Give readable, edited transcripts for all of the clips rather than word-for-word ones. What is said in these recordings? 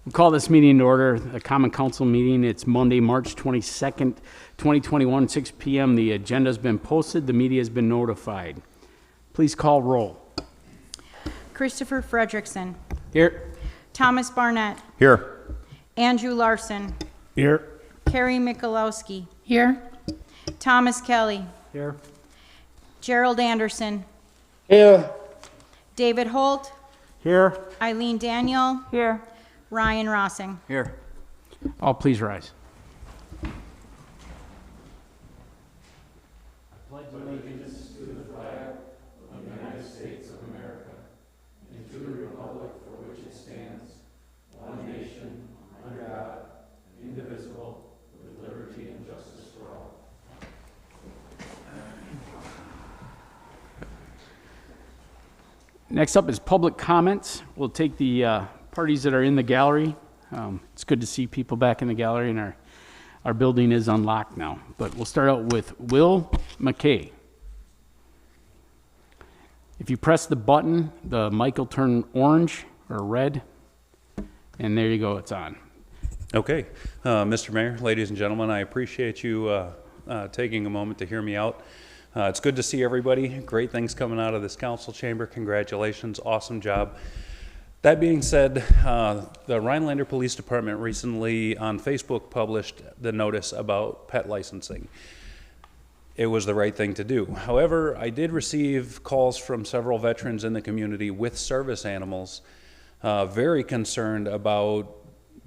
We'll call this meeting to order, the Common Council meeting. It's Monday, March 22nd, 2021, 6 p.m. The agenda's been posted. The media has been notified. Please call roll. Christopher Frederickson. Here. Thomas Barnett. Here. Andrew Larson. Here. Carrie Michalowski. Here. Thomas Kelly. Here. Gerald Anderson. Here. David Holt. Here. Eileen Daniel. Here. Ryan Rossing. Here. All please rise. Next up is public comments. We'll take the parties that are in the gallery. It's good to see people back in the gallery, and our building is unlocked now. But we'll start out with Will McKay. If you press the button, the mic will turn orange or red, and there you go, it's on. Okay. Mr. Mayor, ladies and gentlemen, I appreciate you taking a moment to hear me out. It's good to see everybody. Great things coming out of this council chamber. Congratulations. Awesome job. That being said, the Rhinelander Police Department recently on Facebook published the notice about pet licensing. It was the right thing to do. However, I did receive calls from several veterans in the community with service animals, very concerned about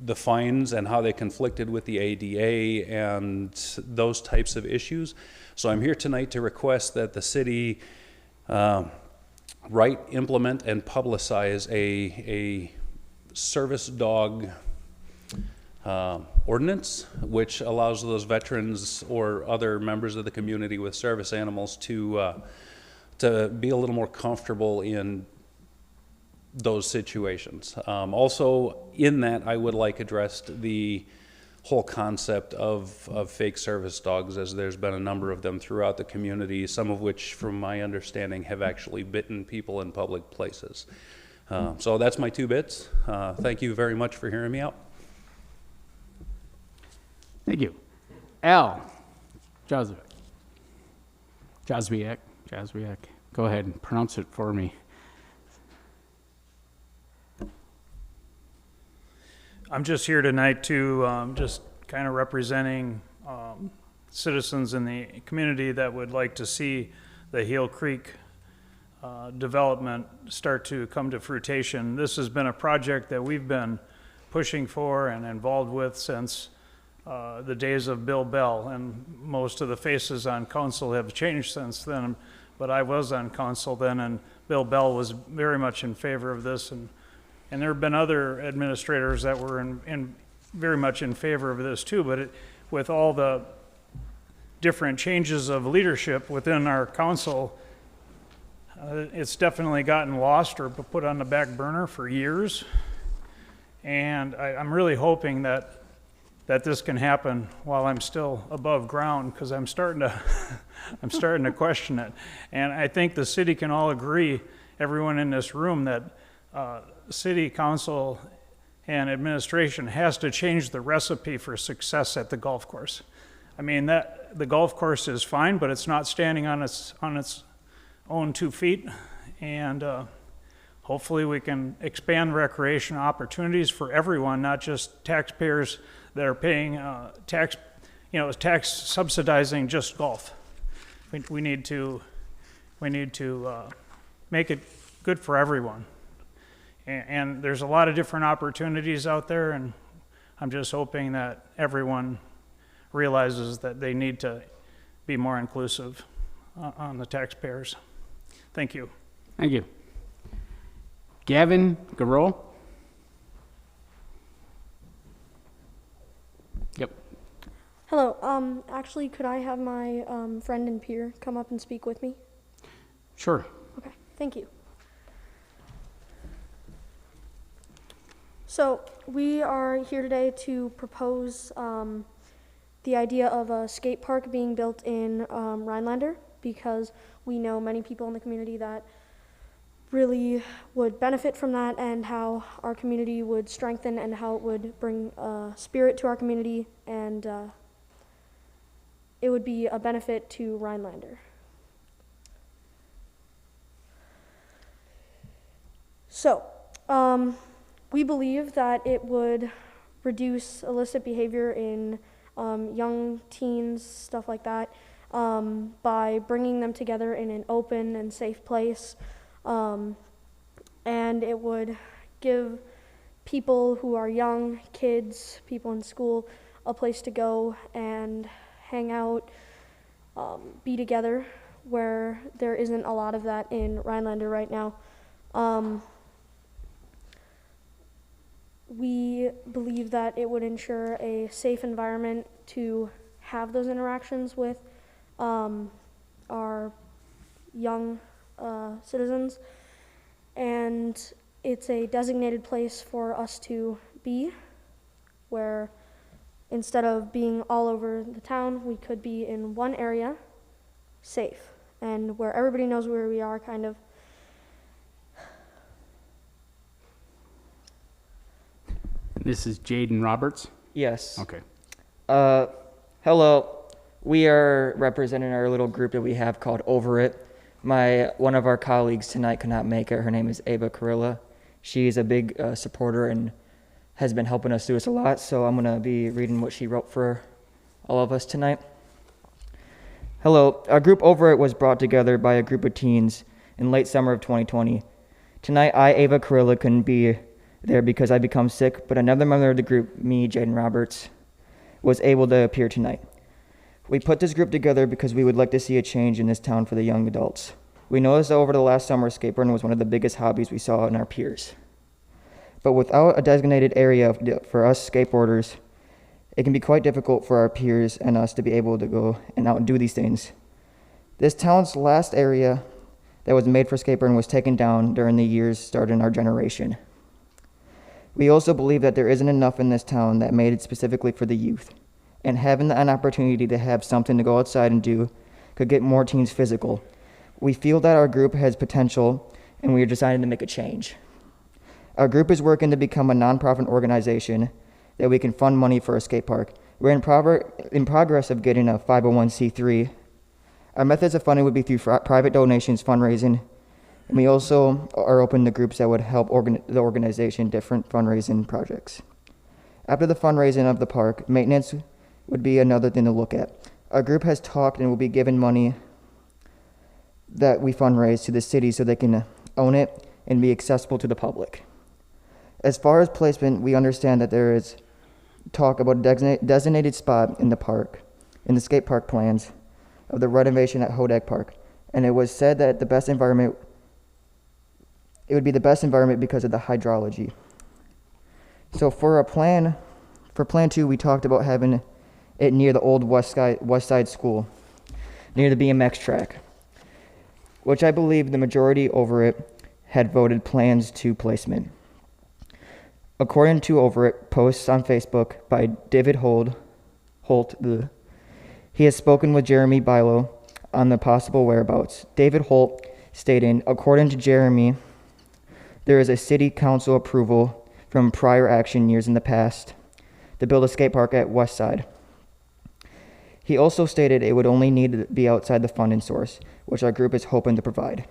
the fines and how they conflicted with the ADA and those types of issues. So I'm here tonight to request that the city implement and publicize a service dog ordinance, which allows those veterans or other members of the community with service animals to be a little more comfortable in those situations. Also in that, I would like addressed the whole concept of fake service dogs, as there's been a number of them throughout the community, some of which, from my understanding, have actually bitten people in public places. So that's my 2 bits. Thank you very much for hearing me out. Thank you. Al Jazwiak. Go ahead and pronounce it for me. I'm just here tonight to just kind of representing citizens in the community that would like to see the Heel Creek development start to come to fruition. This has been a project that we've been pushing for and involved with since the days of Bill Bell, and most of the faces on council have changed since then, but I was on council then, and Bill Bell was very much in favor of this, and there have been other administrators that were very much in favor of this too, but with all the different changes of leadership within our council, it's definitely gotten lost or put on the back burner for years. And I'm really hoping that this can happen while I'm still above ground, because I'm starting to question it. And I think the city can all agree, everyone in this room, that city council and administration has to change the recipe for success at the golf course. I mean, that the golf course is fine, but it's not standing on its own 2 feet, and hopefully we can expand recreation opportunities for everyone, not just taxpayers that are paying tax subsidizing just golf. We need to make it good for everyone. And there's a lot of different opportunities out there, and I'm just hoping that everyone realizes that they need to be more inclusive on the taxpayers. Thank you. Thank you. Gavin Garreau. Yep. Hello. Actually, could I have my friend and peer come up and speak with me? Sure. Okay. Thank you. So we are here today to propose the idea of a skate park being built in Rhinelander, because we know many people in the community that really would benefit from that, and how our community would strengthen, and how it would bring spirit to our community, and it would be a benefit to Rhinelander. So, we believe that it would reduce illicit behavior in young teens, stuff like that, by bringing them together in an open and safe place. And it would give people who are young, kids, people in school, a place to go and hang out, be together, where there isn't a lot of that in Rhinelander right now. We believe that it would ensure a safe environment to have those interactions with our young citizens, and it's a designated place for us to be, where instead of being all over the town, we could be in one area, safe, and where everybody knows where we are, kind of. This is Jaden Roberts. Yes. Okay. Hello. We are representing our little group that we have called Over It. One of our colleagues tonight could not make it. Her name is Ava Carilla. She's a big supporter and has been helping us do this a lot, so I'm going to be reading what she wrote for all of us tonight. Hello. Our group Over It was brought together by a group of teens in late summer of 2020. Tonight, I, Ava Carilla, couldn't be there because I become sick, but another member of the group, me, Jaden Roberts, was able to appear tonight. We put this group together because we would like to see a change in this town for the young adults. We noticed that over the last summer, skateboarding was one of the biggest hobbies we saw in our peers. But without a designated area for us skateboarders, it can be quite difficult for our peers and us to be able to go and out and do these things. This town's last area that was made for skateboarding was taken down during the years started in our generation. We also believe that there isn't enough in this town that made it specifically for the youth, and having an opportunity to have something to go outside and do could get more teens physical. We feel that our group has potential, and we are deciding to make a change. Our group is working to become a nonprofit organization that we can fund money for a skate park. We're in progress of getting a 501c3. Our methods of funding would be through private donations, fundraising, and we also are open to groups that would help the organization different fundraising projects. After the fundraising of the park, maintenance would be another thing to look at. Our group has talked and will be given money that we fundraise to the city so they can own it and be accessible to the public. As far as placement, we understand that there is talk about a designated spot in the park, in the skate park plans of the renovation at Hodag Park, and it was said that it would be the best environment because of the hydrology. So for plan 2, we talked about having it near the old West Side School, near the BMX track, which I believe the majority Over It had voted plans to placement. According to Over It posts on Facebook by David Holt, he has spoken with Jeremy Bilo on the possible whereabouts. David Holt stating, according to Jeremy, there is a city council approval from prior action years in the past to build a skate park at West Side. He also stated it would only need to be outside the funding source, which our group is hoping to provide.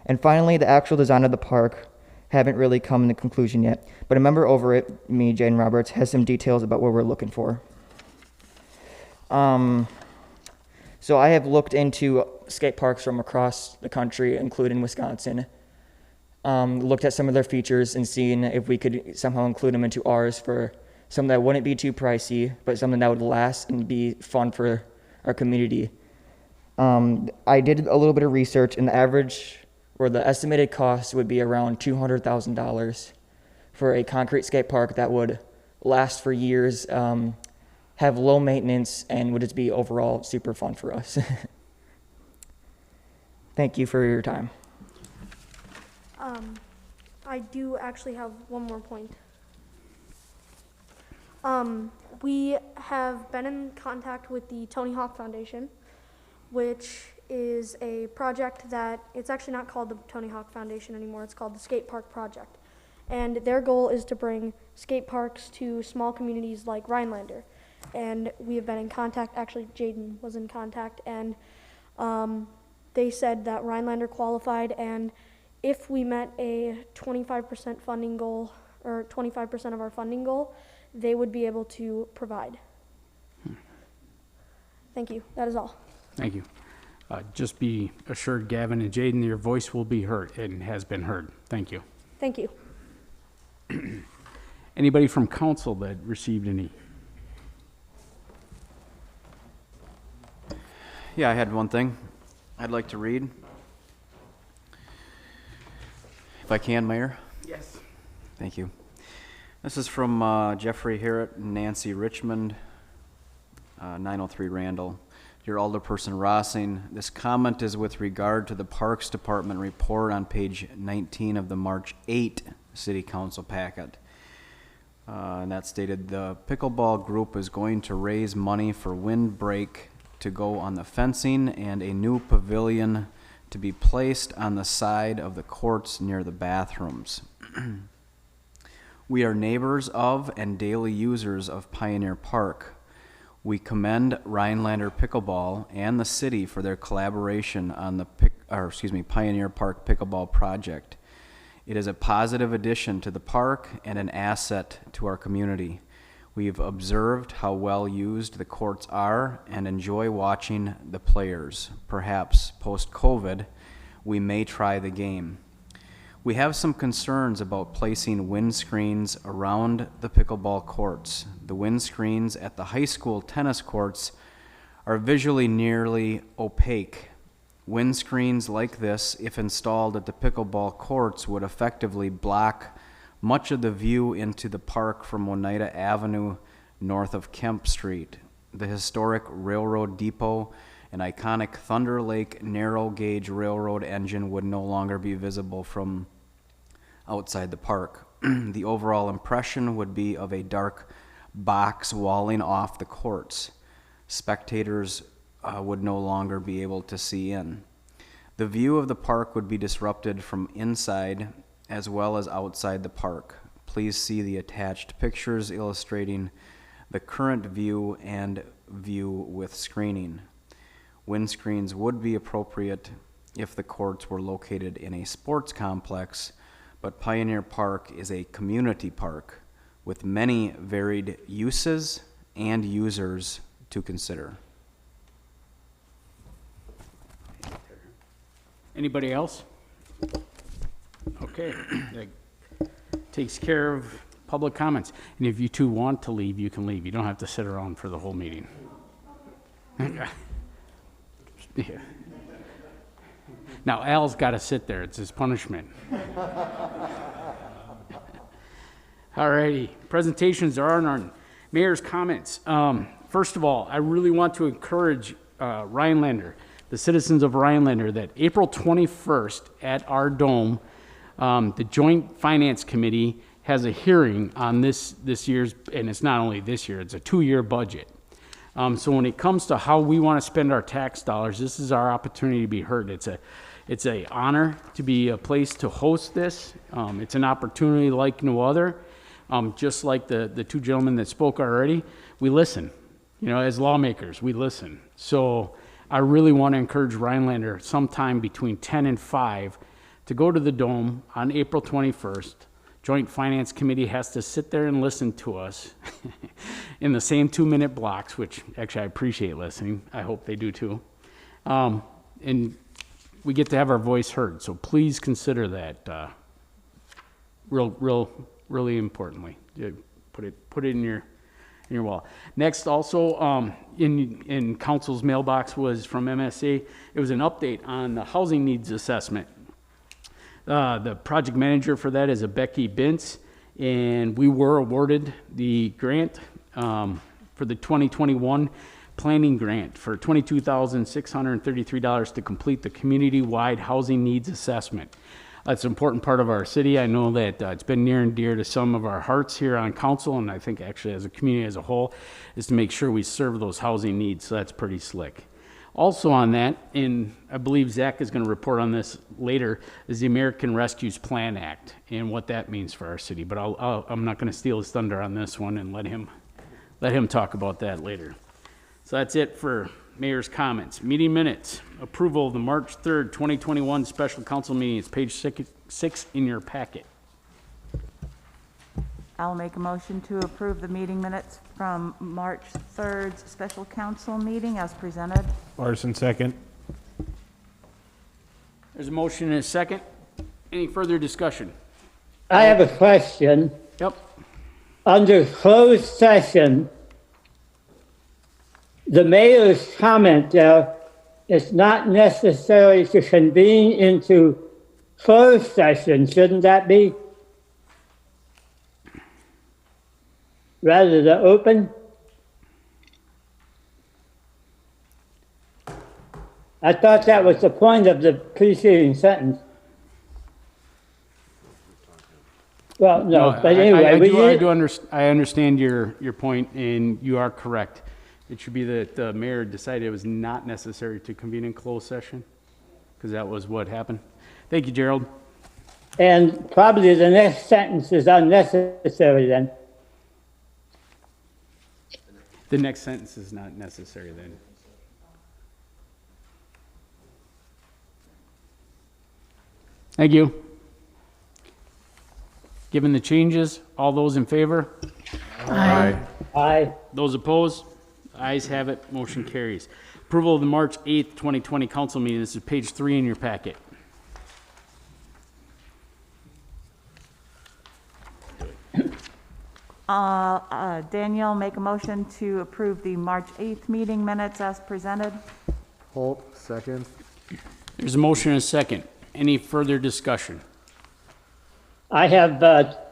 And finally, the actual design of the park haven't really come to conclusion yet, but a member Over It, me, Jaden Roberts, has some details about what we're looking for. So I have looked into skate parks from across the country, including Wisconsin, looked at some of their features and seen if we could somehow include them into ours for something that wouldn't be too pricey, but something that would last and be fun for our community. I did a little bit of research, and the estimated cost would be around $200,000 for a concrete skate park that would last for years, have low maintenance, and would just be overall super fun for us. Thank you for your time. I do actually have one more point. We have been in contact with the Tony Hawk Foundation, which is a project that, it's actually not called the Tony Hawk Foundation anymore, it's called the Skate Park Project. And their goal is to bring skate parks to small communities like Rhinelander. And we have been in contact, actually Jaden was in contact, and they said that Rhinelander qualified, and if we met a 25% funding goal, or 25% of our funding goal, they would be able to provide. Thank you, that is all. Thank you. Just be assured, Gavin and Jaden, your voice will be heard and has been heard. Thank you. Thank you. Anybody from council that received any? Yeah, I had one thing I'd like to read. If I can, Mayor? Yes. Thank you. This is from Jeffrey Harrett and Nancy Richmond, 903 Randall. Dear Alderperson Rossing, this comment is with regard to the Parks Department report on page 19 of the March 8 City Council packet. And that stated the pickleball group is going to raise money for windbreak to go on the fencing and a new pavilion to be placed on the side of the courts near the bathrooms. We are neighbors of and daily users of Pioneer Park. We commend Rhinelander Pickleball and the city for their collaboration on the Pioneer Park Pickleball project. It is a positive addition to the park and an asset to our community. We've observed how well used the courts are and enjoy watching the players. Perhaps post-COVID, we may try the game. We have some concerns about placing windscreens around the pickleball courts. The windscreens at the high school tennis courts are visually nearly opaque. Windscreens like this, if installed at the pickleball courts, would effectively block much of the view into the park from Oneida Avenue north of Kemp Street. The historic railroad depot and iconic Thunder Lake narrow gauge railroad engine would no longer be visible from outside the park. The overall impression would be of a dark box walling off the courts. Spectators would no longer be able to see in. The view of the park would be disrupted from inside as well as outside the park. Please see the attached pictures illustrating the current view and view with screening. Windscreens would be appropriate if the courts were located in a sports complex, but Pioneer Park is a community park with many varied uses and users to consider. Anybody else? Okay, that takes care of public comments. And if you two want to leave, you can leave. You don't have to sit around for the whole meeting. Yeah. Now, Al's got to sit there. It's his punishment. All righty. Presentations are on mayor's comments. First of all, I really want to encourage Rhinelander, the citizens of Rhinelander, that April 21st at our dome, the Joint Finance Committee has a hearing on this year's, and it's not only this year, it's a 2-year budget. So when it comes to how we want to spend our tax dollars, this is our opportunity to be heard. It's a honor to be a place to host this. It's an opportunity like no other. Just like the two gentlemen that spoke already, we listen. You know, as lawmakers, we listen. So I really want to encourage Rhinelander sometime between 10 and 5 to go to the Dome on April 21st. Joint Finance Committee has to sit there and listen to us in the same 2-minute blocks, which actually I appreciate listening. I hope they do too. And we get to have our voice heard. So please consider that really importantly. Put it in your wall. Next, also in council's mailbox was from MSA. It was an update on the housing needs assessment. The project manager for that is a Becky Bintz, and we were awarded the grant for the 2021 planning grant for $22,633 to complete the community-wide housing needs assessment. That's an important part of our city. I know that it's been near and dear to some of our hearts here on council, and I think actually as a community as a whole, is to make sure we serve those housing needs, so that's pretty slick. Also on that, and I believe Zach is going to report on this later, is the American Rescues Plan Act and what that means for our city. But I'm not going to steal his thunder on this one and let him talk about that later. So that's it for mayor's comments. Meeting minutes. Approval of the March 3rd, 2021 special council meeting. It's page 6 in your packet. I'll make a motion to approve the meeting minutes from March 3rd special council meeting as presented. Larson, second. There's a motion and a second. Any further discussion? I have a question. Yep. Under closed session, the mayor's comment there is not necessary to convene into closed session, shouldn't that be? Rather than open? I thought that was the point of the preceding sentence. Well, no, but anyway. I understand your point, and you are correct. It should be that the mayor decided it was not necessary to convene in closed session, because that was what happened. Thank you, Gerald. And probably the next sentence is unnecessary then. The next sentence is not necessary then. Thank you. Given the changes, all those in favor? Aye. Those opposed? Ayes have it, motion carries. Approval of the March 8th, 2020 council meeting. This is page 3 in your packet. Danielle, make a motion to approve the March 8th meeting minutes as presented. Holt, second. There's a motion and a second. Any further discussion? I have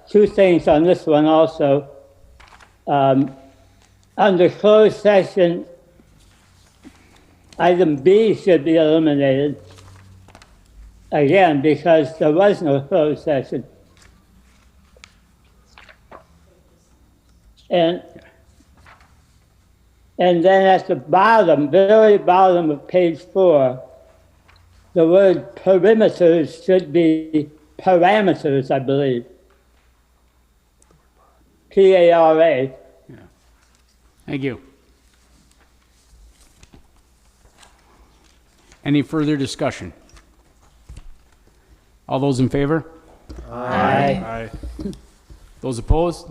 two things on this one also. Under closed session, item B should be eliminated. Again, because there was no closed session. And then at the bottom, very bottom of page 4, the word perimeters should be parameters, I believe. P-A-R-A. Yeah. Thank you. Any further discussion? All those in favor? Aye. Aye. Those opposed?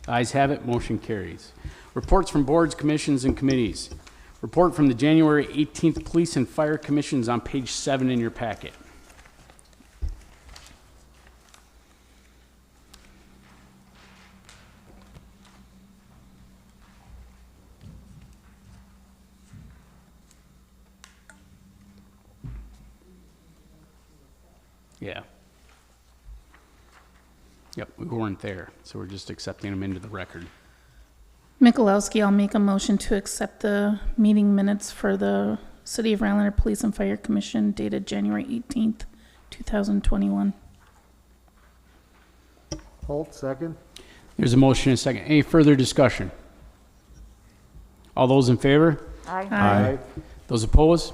Ayes have it, motion carries. Reports from boards, commissions, and committees. Report from the January 18th Police and Fire Commissions on page 7 in your packet. Yeah. Yep, we weren't there, so we're just accepting them into the record. Michalowski, I'll make a motion to accept the meeting minutes for the City of Rhinelander Police and Fire Commission dated January 18th, 2021. Holt, second. There's a motion and a second. Any further discussion? All those in favor? Aye. Aye. Those opposed?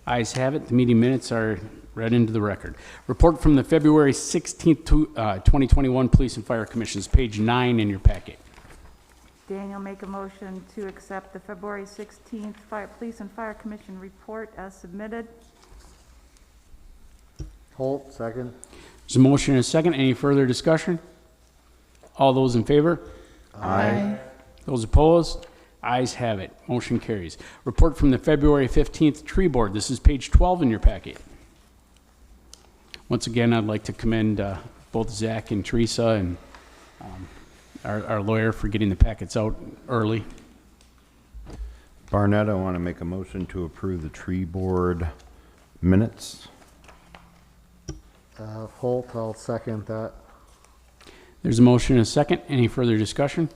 Ayes have it. The meeting minutes are read into the record. Report from the February 16th, 2021 Police and Fire Commissions, page 9 in your packet. Daniel, make a motion to accept the February 16th Police and Fire Commission report as submitted. Holt, second. There's a motion and a second. Any further discussion? All those in favor? Aye. Those opposed? Ayes have it. Motion carries. Report from the February 15th Tree Board. This is page 12 in your packet. Once again, I'd like to commend both Zach and Teresa and our lawyer for getting the packets out early. Barnett, I want to make a motion to approve the tree board minutes. Holt, I'll second that. There's a motion and a second. Any further discussion?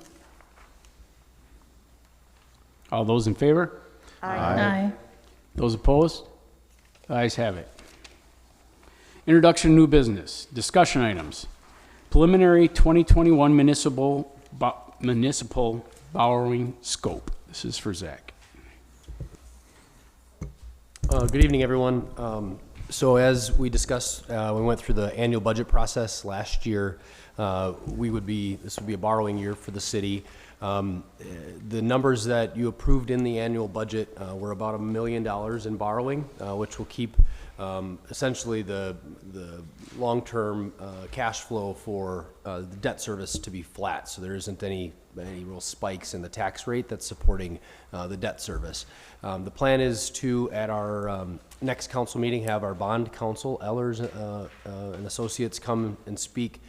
All those in favor? Aye. Those opposed? Ayes have it. Introduction new business. Discussion items. Preliminary 2021 municipal borrowing scope. This is for Zach. Good evening, everyone. So as we discussed, we went through the annual budget process last year. This would be a borrowing year for the city. The numbers that you approved in the annual budget were about $1 million in borrowing, which will keep essentially the long-term cash flow for the debt service to be flat. So there isn't any real spikes in the tax rate that's supporting the debt service. The plan is to, at our next council meeting, have our bond counsel, Ellers and Associates, come and speak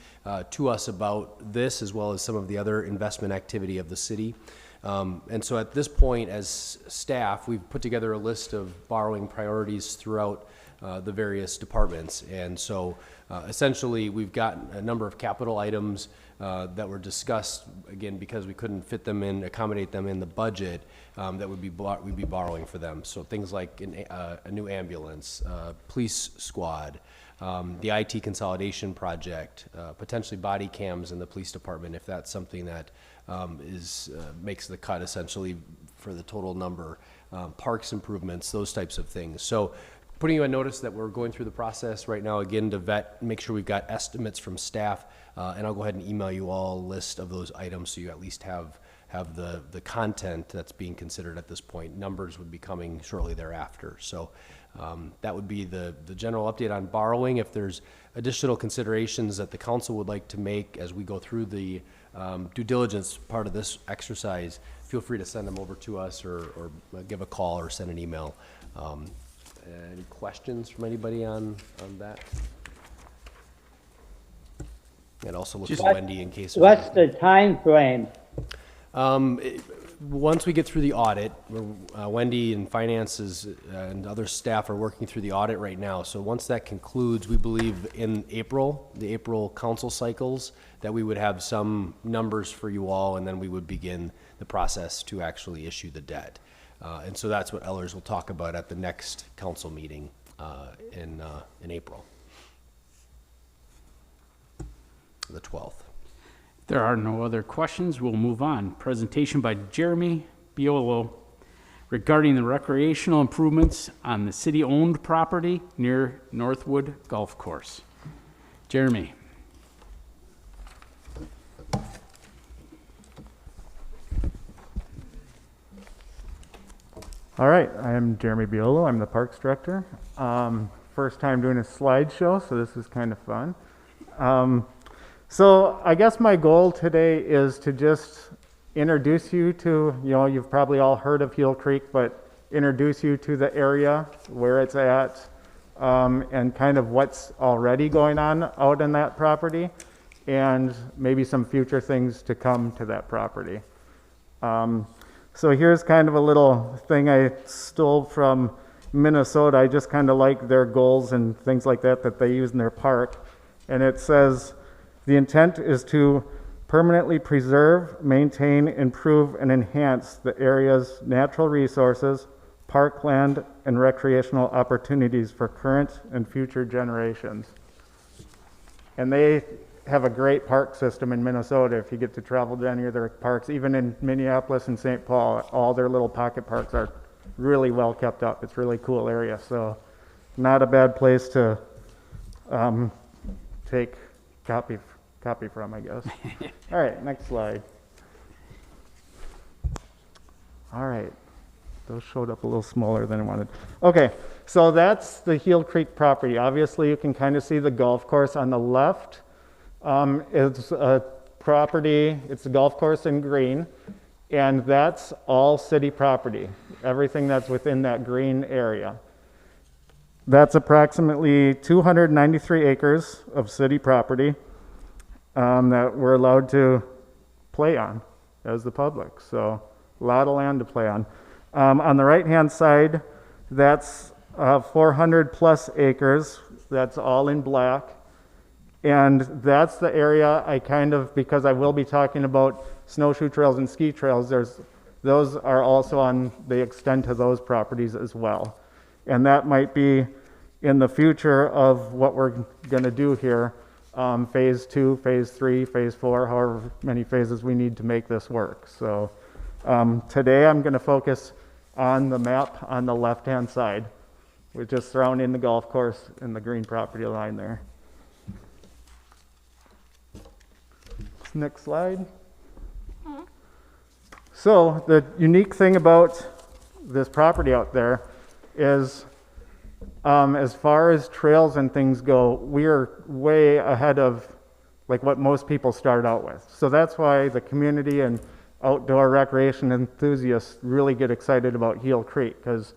to us about this, as well as some of the other investment activity of the city. And so at this point, as staff, we've put together a list of borrowing priorities throughout the various departments. And so essentially, we've got a number of capital items that were discussed, again, because we couldn't fit them in, accommodate them in the budget, that we'd be borrowing for them. So things like a new ambulance, police squad, the IT consolidation project, potentially body cams in the police department, if that's something that makes the cut essentially for the total number, parks improvements, those types of things. So putting you on notice that we're going through the process right now, again, to vet, make sure we've got estimates from staff, and I'll go ahead and email you all a list of those items so you at least have the content that's being considered at this point. Numbers would be coming shortly thereafter. So that would be the general update on borrowing. If there's additional considerations that the council would like to make as we go through the due diligence part of this exercise, feel free to send them over to us or give a call or send an email. Any questions from anybody on that? And also look for Wendy in case. What's the time frame? Once we get through the audit, Wendy and finances and other staff are working through the audit right now. So once that concludes, we believe in April, the April council cycles, that we would have some numbers for you all, and then we would begin the process to actually issue the debt. And so that's what Ellers will talk about at the next council meeting in April, the 12th. If there are no other questions, we'll move on. Presentation by Jeremy Biolo regarding the recreational improvements on the city-owned property near Northwood Golf Course. Jeremy. All right, I am Jeremy Biolo. I'm the Parks Director. First time doing a slideshow, so this is kind of fun. So I guess my goal today is to just introduce you to, you've probably all heard of Heel Creek, but introduce you to the area, where it's at, and kind of what's already going on out in that property, and maybe some future things to come to that property. So here's kind of a little thing I stole from Minnesota. I just kind of like their goals and things like that they use in their park. And it says, the intent is to permanently preserve, maintain, improve, and enhance the area's natural resources, parkland, and recreational opportunities for current and future generations. And they have a great park system in Minnesota. If you get to travel to any of their parks, even in Minneapolis and St. Paul, all their little pocket parks are really well kept up. It's a really cool area, so not a bad place to take copy from, I guess. All right, next slide. All right, those showed up a little smaller than I wanted. Okay, so that's the Heel Creek property. Obviously, you can kind of see the golf course on the left. It's a property, it's a golf course in green, and that's all city property, everything that's within that green area. That's approximately 293 acres of city property that we're allowed to play on as the public, so a lot of land to play on. On the right-hand side, that's 400 plus acres, that's all in black. And that's the area I because I will be talking about snowshoe trails and ski trails, those are also on the extent to those properties as well. And that might be in the future of what we're going to do here, phase 2, phase 3, phase 4, however many phases we need to make this work. So today I'm going to focus on the map on the left-hand side. We're just surrounding the golf course and the green property line there. Next slide. So the unique thing about this property out there is, as far as trails and things go, we are way ahead of like what most people start out with. So that's why the community and outdoor recreation enthusiasts really get excited about Heel Creek, because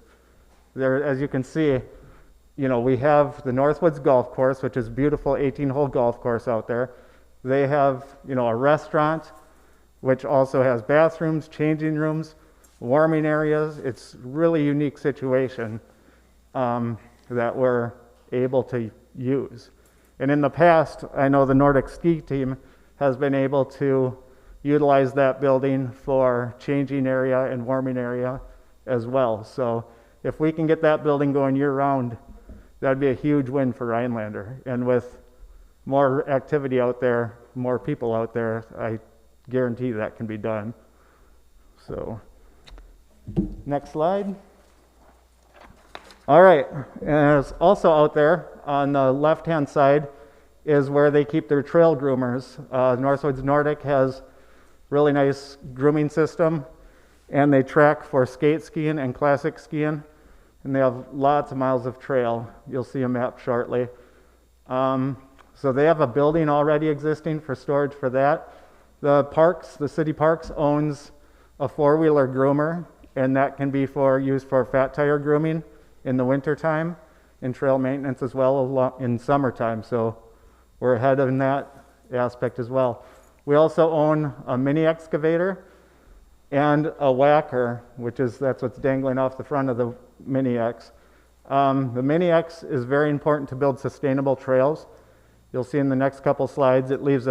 there, as you can see, you know, we have the Northwoods Golf Course, which is a beautiful 18-hole golf course out there. They have, you know, a restaurant, which also has bathrooms, changing rooms, warming areas. It's really unique situation that we're able to use. And in the past, I know the Nordic ski team has been able to utilize that building for changing area and warming area as well. So if we can get that building going year round, that'd be a huge win for Rhinelander. And with more activity out there, more people out there, I guarantee that can be done. So, next slide. All right, and it's also out there on the left-hand side is where they keep their trail groomers. Northwoods Nordic has really nice grooming system, and they track for skate skiing and classic skiing, and they have lots of miles of trail. You'll see a map shortly. So they have a building already existing for storage for that. The parks, the city parks owns a four-wheeler groomer, and that can be used for fat tire grooming in the wintertime and trail maintenance as well in summertime. So we're ahead in that aspect as well. We also own a mini excavator and a whacker, that's what's dangling off the front of the Mini X. The Mini X is very important to build sustainable trails. You'll see in the next couple slides, it leaves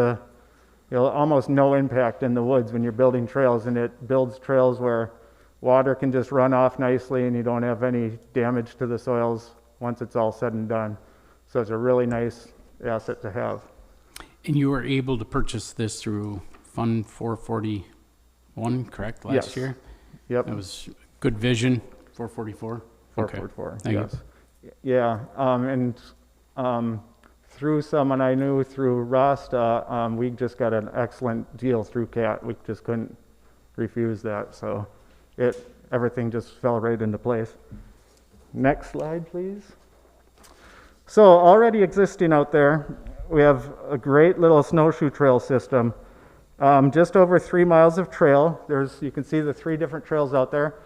almost no impact in the woods when you're building trails, and it builds trails where water can just run off nicely and you don't have any damage to the soils once it's all said and done. So it's a really nice asset to have. And you were able to purchase this through Fund 441, correct, last year? Yep. That was good vision, 444? 444, okay. Thank yes. Yeah, through someone I knew through Rasta, we just got an excellent deal through CAT. We just couldn't refuse that, so everything just fell right into place. Next slide, please. So already existing out there, we have a great little snowshoe trail system. Just over 3 miles of trail. You can see the 3 different trails out there.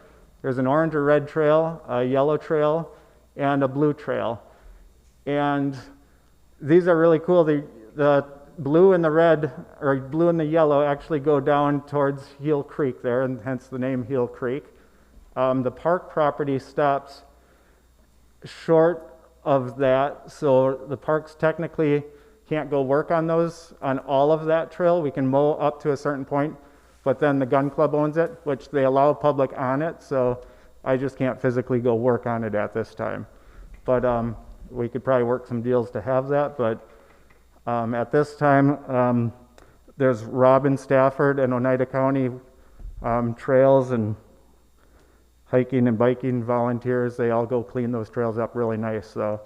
There's an orange or red trail, a yellow trail, and a blue trail. And these are really cool. The blue and the red, or blue and the yellow, actually go down towards Heel Creek there, and hence the name Heel Creek. The park property stops short of that, so the parks technically can't go work on all of that trail. We can mow up to a certain point, but then the gun club owns it, which they allow public on it, so I just can't physically go work on it at this time. But we could probably work some deals to have that, but at this time, there's Robin, Stafford, and Oneida County trails and hiking and biking volunteers. They all go clean those trails up really nice. So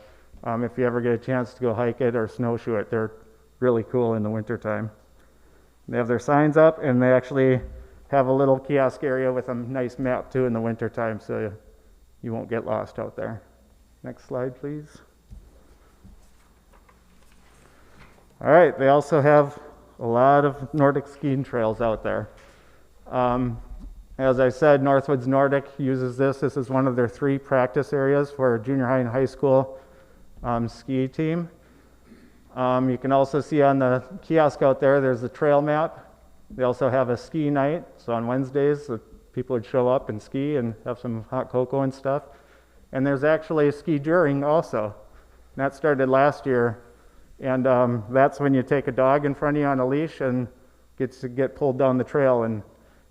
if you ever get a chance to go hike it or snowshoe it, they're really cool in the wintertime. They have their signs up, and they actually have a little kiosk area with a nice map too in the wintertime, so you won't get lost out there. Next slide, please. All right, they also have a lot of Nordic skiing trails out there. As I said, Northwoods Nordic uses this. This is one of their 3 practice areas for junior high and high school ski team. You can also see on the kiosk out there, there's the trail map. They also have a ski night. So on Wednesdays, the people would show up and ski and have some hot cocoa and stuff. And there's actually a ski juring also. And that started last year. And that's when you take a dog in front of you on a leash and gets to get pulled down the trail. And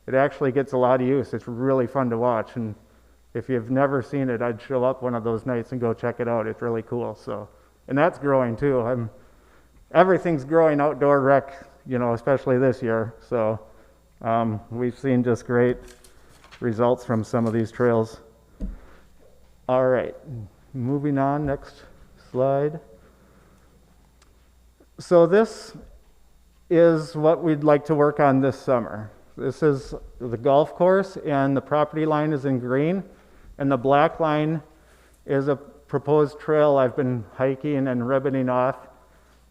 it actually gets a lot of use. It's really fun to watch. And if you've never seen it, I'd show up one of those nights and go check it out. It's really cool. So, and that's growing too. Everything's growing outdoor rec, especially this year. So we've seen just great results from some of these trails. All right, moving on, next slide. So this is what we'd like to work on this summer. This is the golf course, and the property line is in green, and the black line is a proposed trail I've been hiking and ribboning off,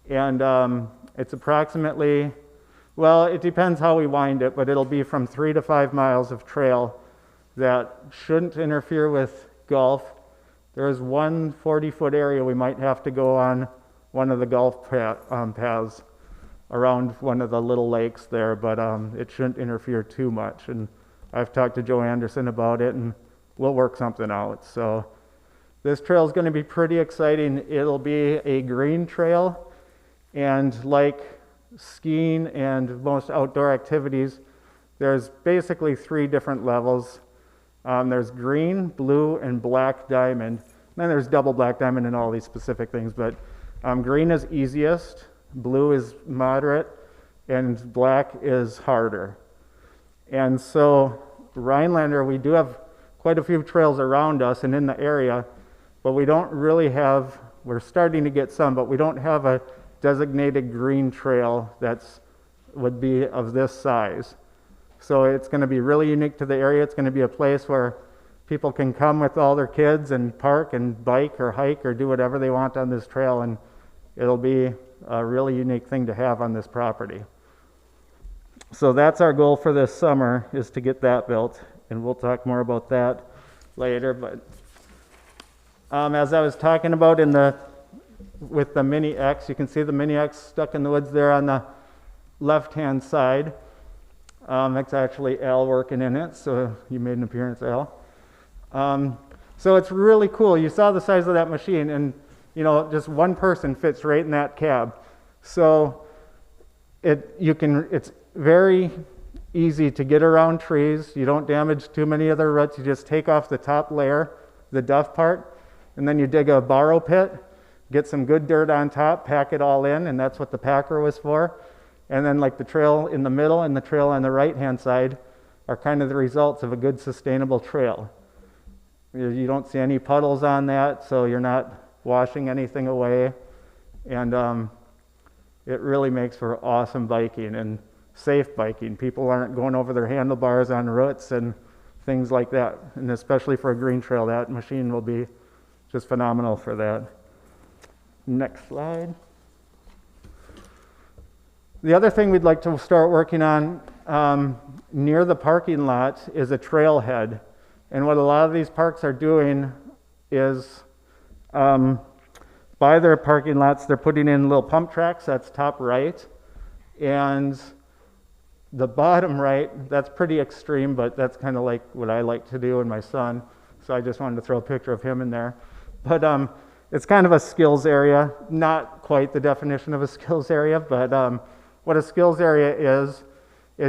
and it's approximately, well, it depends how we wind it, but it'll be from 3 to 5 miles of trail that shouldn't interfere with golf. There's one 40-foot area we might have to go on one of the golf paths around one of the little lakes there, but it shouldn't interfere too much. And I've talked to Joe Anderson about it, and we'll work something out. So this trail is going to be pretty exciting. It'll be a green trail, and like skiing and most outdoor activities, there's basically 3 different levels. There's green, blue, and black diamond. Then there's double black diamond and all these specific things, but green is easiest, blue is moderate, and black is harder. And so Rhinelander, we do have quite a few trails around us and in the area, but we don't really have, we're starting to get some, but we don't have a designated green trail that's would be of this size. So it's going to be really unique to the area. It's going to be a place where people can come with all their kids and park and bike or hike or do whatever they want on this trail, and it'll be a really unique thing to have on this property. So that's our goal for this summer, is to get that built, and we'll talk more about that later. But as I was talking about with the Mini X, you can see the Mini X stuck in the woods there on the left-hand side. That's actually Al working in it, so you made an appearance, Al. So it's really cool. You saw the size of that machine, and just one person fits right in that cab. So it's very easy to get around trees. You don't damage too many other roots. You just take off the top layer, the duff part, and then you dig a borrow pit, get some good dirt on top, pack it all in, and that's what the packer was for. And then like the trail in the middle and the trail on the right-hand side are kind of the results of a good sustainable trail. You don't see any puddles on that, so you're not washing anything away. And it really makes for awesome biking and safe biking. People aren't going over their handlebars on roots and things like that. And especially for a green trail, that machine will be just phenomenal for that. Next slide. The other thing we'd like to start working on near the parking lot is a trailhead. And what a lot of these parks are doing is by their parking lots, they're putting in little pump tracks. That's top right. And the bottom right, that's pretty extreme, but that's kind of like what I like to do and my son. So I just wanted to throw a picture of him in there. But it's kind of a skills area, not quite the definition of a skills area, but what a skills area is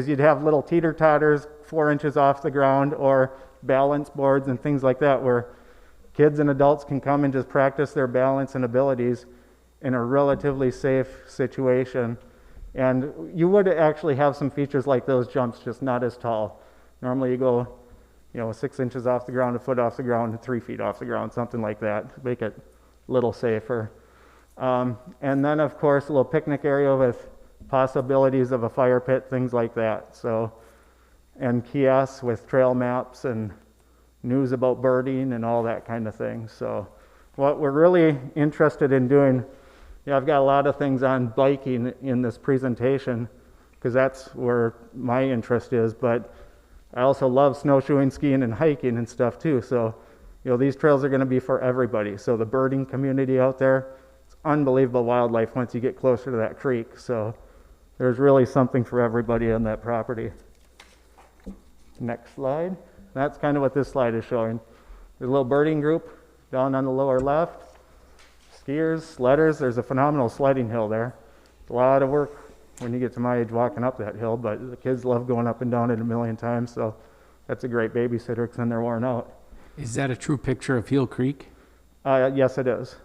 you'd have little teeter-totters 4 inches off the ground, or balance boards and things like that, where kids and adults can come and just practice their balance and abilities in a relatively safe situation. And you would actually have some features like those jumps, just not as tall. Normally you go 6 inches off the ground, a foot off the ground, and 3 feet off the ground, something like that, to make it a little safer. And then of course a little picnic area with possibilities of a fire pit, things like that. So, and kiosks with trail maps and news about birding and all that kind of thing. So what we're really interested in doing, I've got a lot of things on biking in this presentation because that's where my interest is, but I also love snowshoeing, skiing, and hiking and stuff too. So, these trails are going to be for everybody. So the birding community out there, it's unbelievable wildlife once you get closer to that creek. So there's really something for everybody on that property. Next slide. That's kind of what this slide is showing. There's a little birding group down on the lower left. Skiers, sledders, there's a phenomenal sledding hill there. It's a lot of work when you get to my age walking up that hill, but the kids love going up and down it a million times, so that's a great babysitter because then they're worn out. Is that a true picture of Heel Creek? Yes, it is.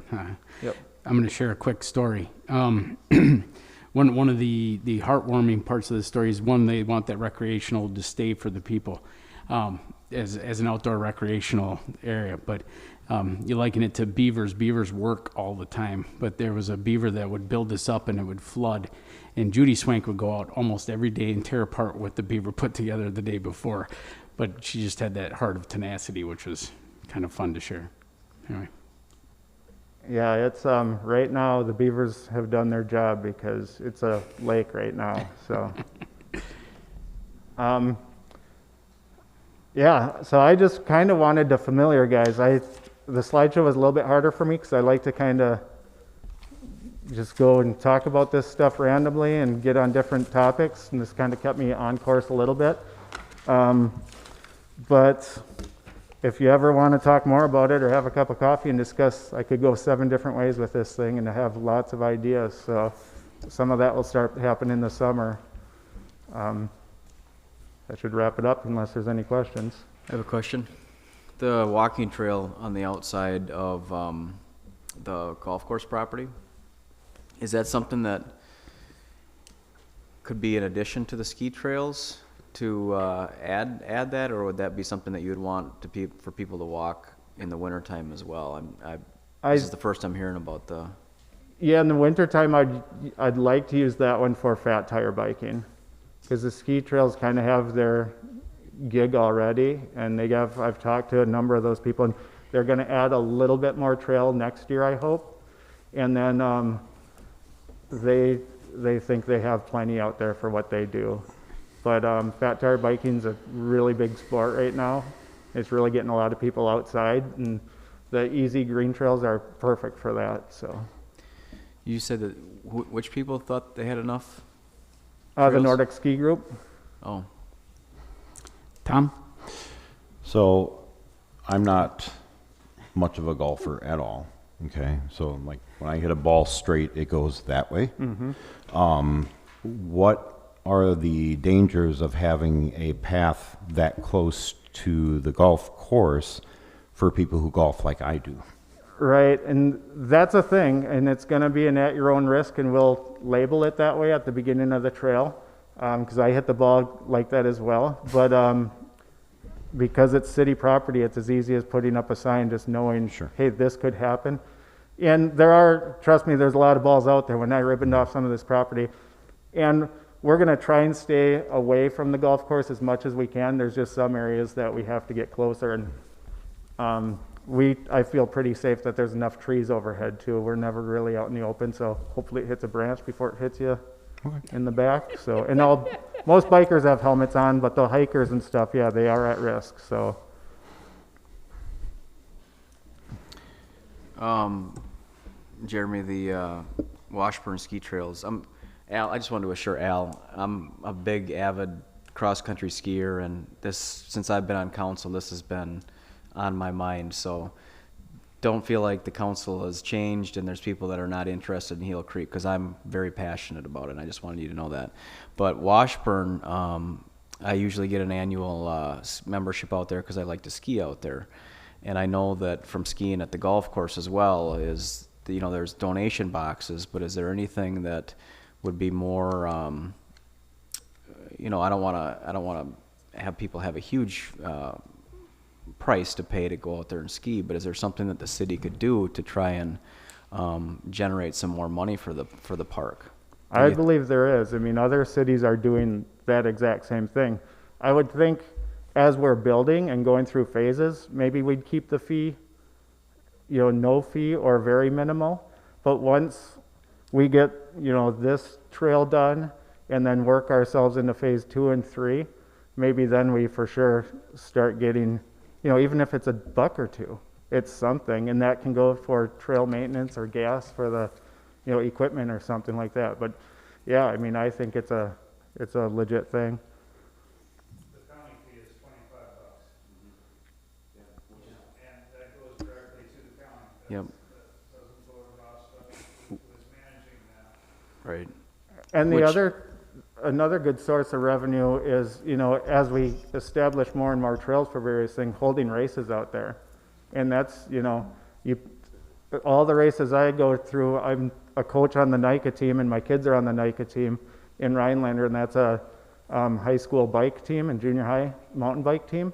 Yep. I'm going to share a quick story. One of the heartwarming parts of the story is, one, they want that recreational to stay for the people. as an outdoor recreational area, but you liken it to beavers. Beavers work all the time, but there was a beaver that would build this up and it would flood, and Judy Swank would go out almost every day and tear apart what the beaver put together the day before, but she just had that heart of tenacity, which was kind of fun to share. Anyway. Yeah, it's right now the beavers have done their job because it's a lake right now. So, yeah. So I just kind of wanted to familiarize guys. The slideshow was a little bit harder for me because I like to kind of just go and talk about this stuff randomly and get on different topics, and this kind of kept me on course a little bit. But if you ever want to talk more about it or have a cup of coffee and discuss, I could go 7 different ways with this thing and I have lots of ideas. So some of that will start happening this summer. That should wrap it up unless there's any questions. I have a question. The walking trail on the outside of the golf course property, is that something that could be in addition to the ski trails to add that, or would that be something that you would want for people to walk in the wintertime as well? This is the first I'm hearing about the... Yeah, in the wintertime, I'd like to use that one for fat tire biking, because the ski trails kind of have their gig already, and I've talked to a number of those people, and they're going to add a little bit more trail next year, I hope. And then they think they have plenty out there for what they do. But fat tire biking's a really big sport right now. It's really getting a lot of people outside, and the easy green trails are perfect for that. So, you said that which people thought they had enough? The Nordic Ski Group. Oh, Tom? So I'm not much of a golfer at all. Okay, so like when I hit a ball straight, it goes that way. What are the dangers of having a path that close to the golf course for people who golf like I do? Right, and that's a thing, and it's going to be an at your own risk, and we'll label it that way at the beginning of the trail, because I hit the ball like that as well. But because it's city property, it's as easy as putting up a sign, just knowing, hey, this could happen. And trust me, there's a lot of balls out there when I ribboned off some of this property. And we're going to try and stay away from the golf course as much as we can. There's just some areas that we have to get closer, and I feel pretty safe that there's enough trees overhead too. We're never really out in the open, so hopefully it hits a branch before it hits you in the back. So, and most bikers have helmets on, but the hikers and stuff, yeah, they are at risk. So, Jeremy, the Washburn ski trails. Al, I just wanted to assure Al, I'm a big avid cross-country skier, and since I've been on council, this has been on my mind. So don't feel like the council has changed and there's people that are not interested in Heel Creek, because I'm very passionate about it, and I just wanted you to know that. But Washburn, I usually get an annual membership out there because I like to ski out there. And I know that from skiing at the golf course as well there's donation boxes, but is there anything that would be more, I don't want to have people have a huge price to pay to go out there and ski, but is there something that the city could do to try and generate some more money for the park? I believe there is. I mean, other cities are doing that exact same thing. I would think as we're building and going through phases, maybe we'd keep the fee, no fee or very minimal. But once we get, this trail done and then work ourselves into phase 2 and 3, maybe then we for sure start getting, even if it's $1 or $2, it's something, and that can go for trail maintenance or gas for the, equipment or something like that. But yeah, I mean, I think it's a legit thing. The county fee is $25. And that goes directly to the county. Yep. That doesn't go to us, who is managing that. Right. And another good source of revenue is, as we establish more and more trails for various things, holding races out there. And that's, all the races I go through, I'm a coach on the NICA team, and my kids are on the NICA team in Rhinelander, and that's a high school bike team and junior high mountain bike team.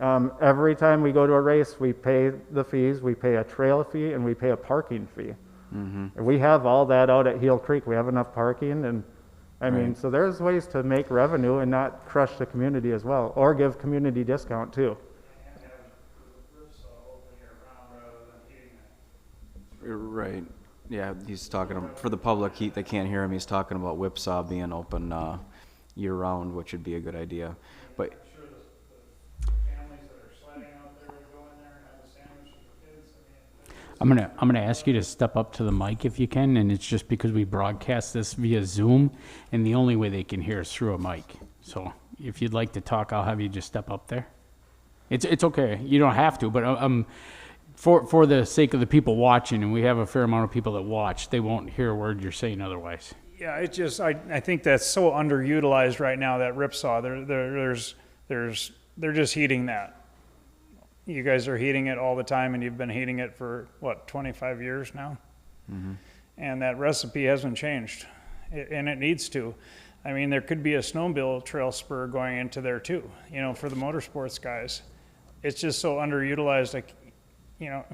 Every time we go to a race, we pay the fees, we pay a trail fee, and we pay a parking fee. And we have all that out at Heel Creek. We have enough parking, and I mean, so there's ways to make revenue and not crush the community as well, or give community discount too. Right. Yeah, he's talking, for the public, they can't hear him, he's talking about Whipsaw being open year-round, which would be a good idea. But I'm gonna ask you to step up to the mic if you can, and it's just because we broadcast this via Zoom, and the only way they can hear is through a mic. So if you'd like to talk, I'll have you just step up there. It's okay. You don't have to, but for the sake of the people watching, and we have a fair amount of people that watch, they won't hear a word you're saying otherwise. Yeah, it just, I think that's so underutilized right now, that ripsaw. They're just heating that. You guys are heating it all the time, and you've been heating it for, what, 25 years now? And that recipe hasn't changed, and it needs to. I mean, there could be a snowmobile trail spur going into there too, you know, for the motorsports guys. It's just so underutilized, like, you know,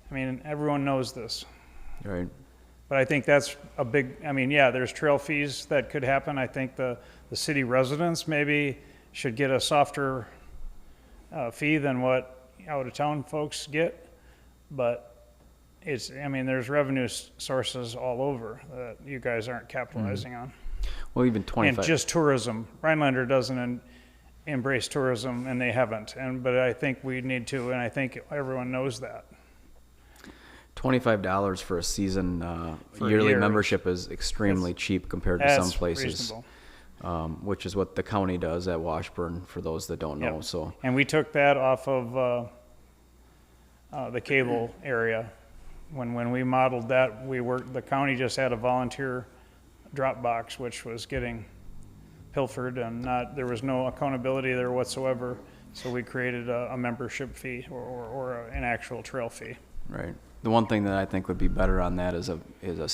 I mean, everyone knows this. right. But I think that's a big, I mean, yeah, there's trail fees that could happen. I think the city residents maybe should get a softer fee than what out-of-town folks get. But it's, I mean, there's revenue sources all over that you guys aren't capitalizing on. Well, even 25. And just tourism. Rhinelander doesn't embrace tourism, and they haven't. But I think we need to, and I think everyone knows that. $25 for a season For a yearly year. membership is extremely cheap compared to That's some places, reasonable. which is what the county does at Washburn, for those that don't know. Yep. So And we took that off of the cable area. When we modeled that, the county just had a volunteer drop box, which was getting pilfered, and there was no accountability there whatsoever. So we created a membership fee or an actual trail fee. right. The one thing that I think would be better on that is a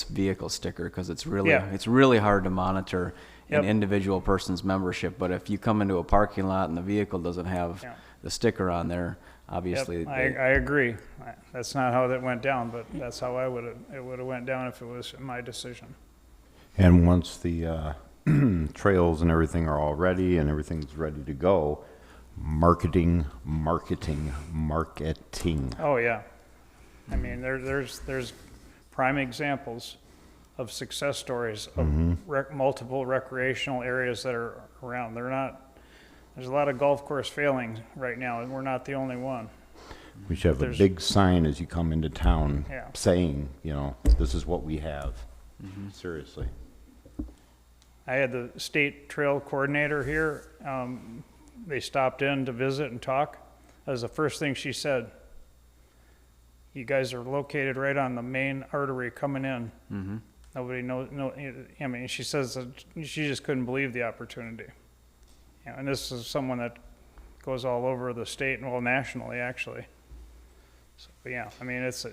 vehicle sticker, because it's really Yeah. it's really hard to monitor Yep. an individual person's membership. But if you come into a parking lot and the vehicle doesn't have Yeah. the sticker on there, obviously Yep, I agree. That's not how that went down, but that's how it would have went down if it was my decision. And once the trails and everything are all ready and everything's ready to go, marketing. Oh, yeah. I mean, there's prime examples of success stories of multiple recreational areas that are around. There's a lot of golf course failing right now, and we're not the only one. We should have a There's- big sign as you come into town Yeah. saying, you know, this is what we have. Seriously. I had the state trail coordinator here. They stopped in to visit and talk. That was the first thing she said. You guys are located right on the main artery coming in. Nobody knows. I mean, she says that she just couldn't believe the opportunity. Yeah, and this is someone that goes all over the state and, well, nationally, actually. So, but yeah, I mean, it's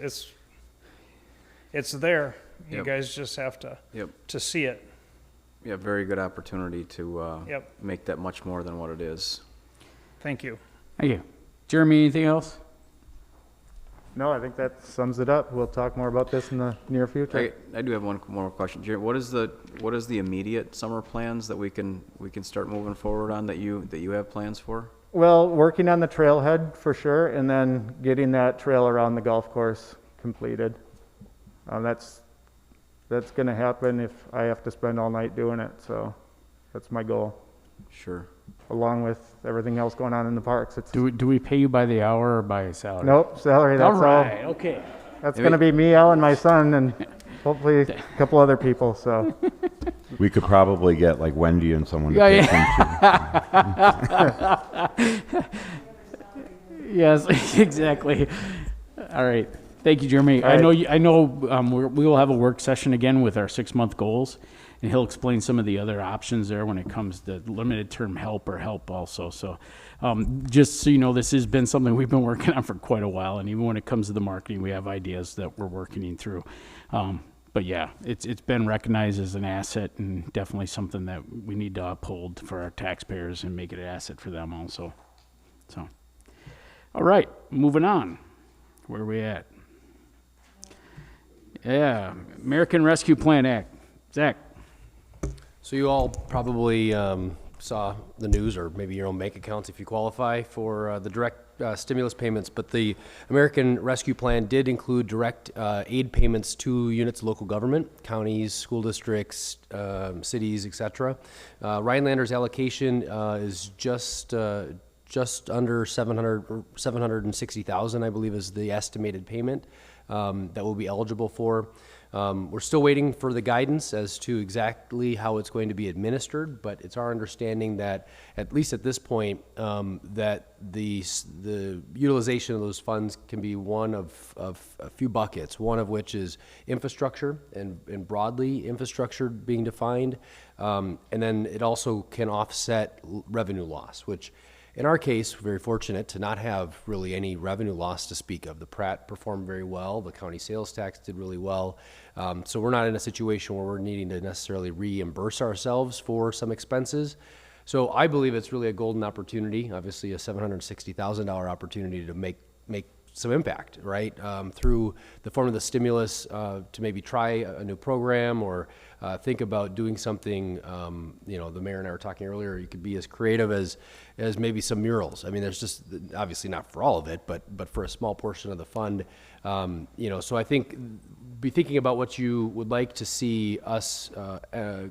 there. You Yep. guys just have to Yep. to see it. Yeah, very good opportunity to Yep. make that much more than what it is. Thank you. Thank you. Jeremy, anything else? No, I think that sums it up. We'll talk more about this in the near future. I do have one more question. Jerry, what is the immediate summer plans that we can start moving forward on, that you have plans for? Well, working on the trailhead for sure, and then getting that trail around the golf course completed. That's going to happen if I have to spend all night doing it. So that's my goal, Sure. along with everything else going on in the parks. It's Do we pay you by the hour or by salary? nope, salary. That's All right. Okay. That's going to be me, Al, and my son, and hopefully a couple other people. So We could probably get like Wendy and someone to pitch into. Yes, exactly. All right. Thank you, Jeremy. All right. I know we will have a work session again with our 6-month goals, and he'll explain some of the other options there when it comes to limited term help or help also. So just so you know, this has been something we've been working on for quite a while, and even when it comes to the marketing, we have ideas that we're working through. But yeah, it's been recognized as an asset, and definitely something that we need to uphold for our taxpayers and make it an asset for them also. So, all right, moving on. Where are we at? Yeah, American Rescue Plan Act. Zach. So you all probably saw the news, or maybe your own bank accounts if you qualify for the direct stimulus payments, but the American Rescue Plan did include direct aid payments to units of local government, counties, school districts, cities, etc. Rhinelander's allocation is just under 760,000, I believe, is the estimated payment that we'll be eligible for. We're still waiting for the guidance as to exactly how it's going to be administered, but it's our understanding that, at least at this point, that the utilization of those funds can be one of a few buckets, one of which is infrastructure and broadly infrastructure being defined, and then it also can offset revenue loss, which in our case, we're very fortunate to not have really any revenue loss to speak of. The Pratt performed very well. The county sales tax did really well. So we're not in a situation where we're needing to necessarily reimburse ourselves for some expenses. So I believe it's really a golden opportunity, obviously a $760,000 opportunity to make some impact, right? Through the form of the stimulus to maybe try a new program or think about doing something, the mayor and I were talking earlier, you could be as creative as maybe some murals. I mean, there's just, obviously not for all of it, but for a small portion of the fund, so I think be thinking about what you would like to see us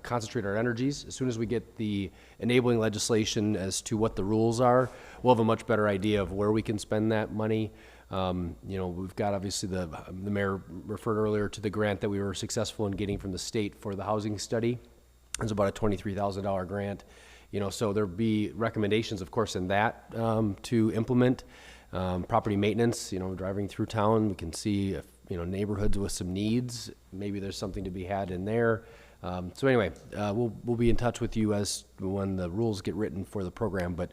concentrate our energies. As soon as we get the enabling legislation as to what the rules are, we'll have a much better idea of where we can spend that money. We've got obviously the mayor referred earlier to the grant that we were successful in getting from the state for the housing study. It's about a $23,000 grant. So there'll be recommendations, of course, in that to implement property maintenance. Driving through town, we can see if, neighborhoods with some needs. Maybe there's something to be had in there. So anyway, we'll be in touch with you as when the rules get written for the program. But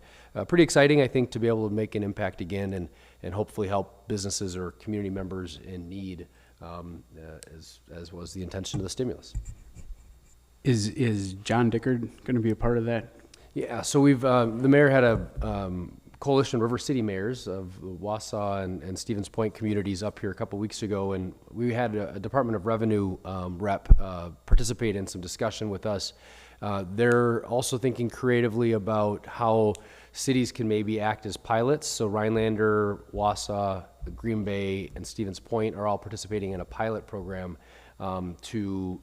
pretty exciting, I think, to be able to make an impact again and hopefully help businesses or community members in need, as was the intention of the stimulus. Is John Dickard going to be a part of that? Yeah, so we've the mayor had a coalition of River City mayors of the Wausau and Stevens Point communities up here a couple weeks ago, and we had a Department of Revenue rep participate in some discussion with us. They're also thinking creatively about how cities can maybe act as pilots. So Rhinelander, Wausau, Green Bay, and Stevens Point are all participating in a pilot program to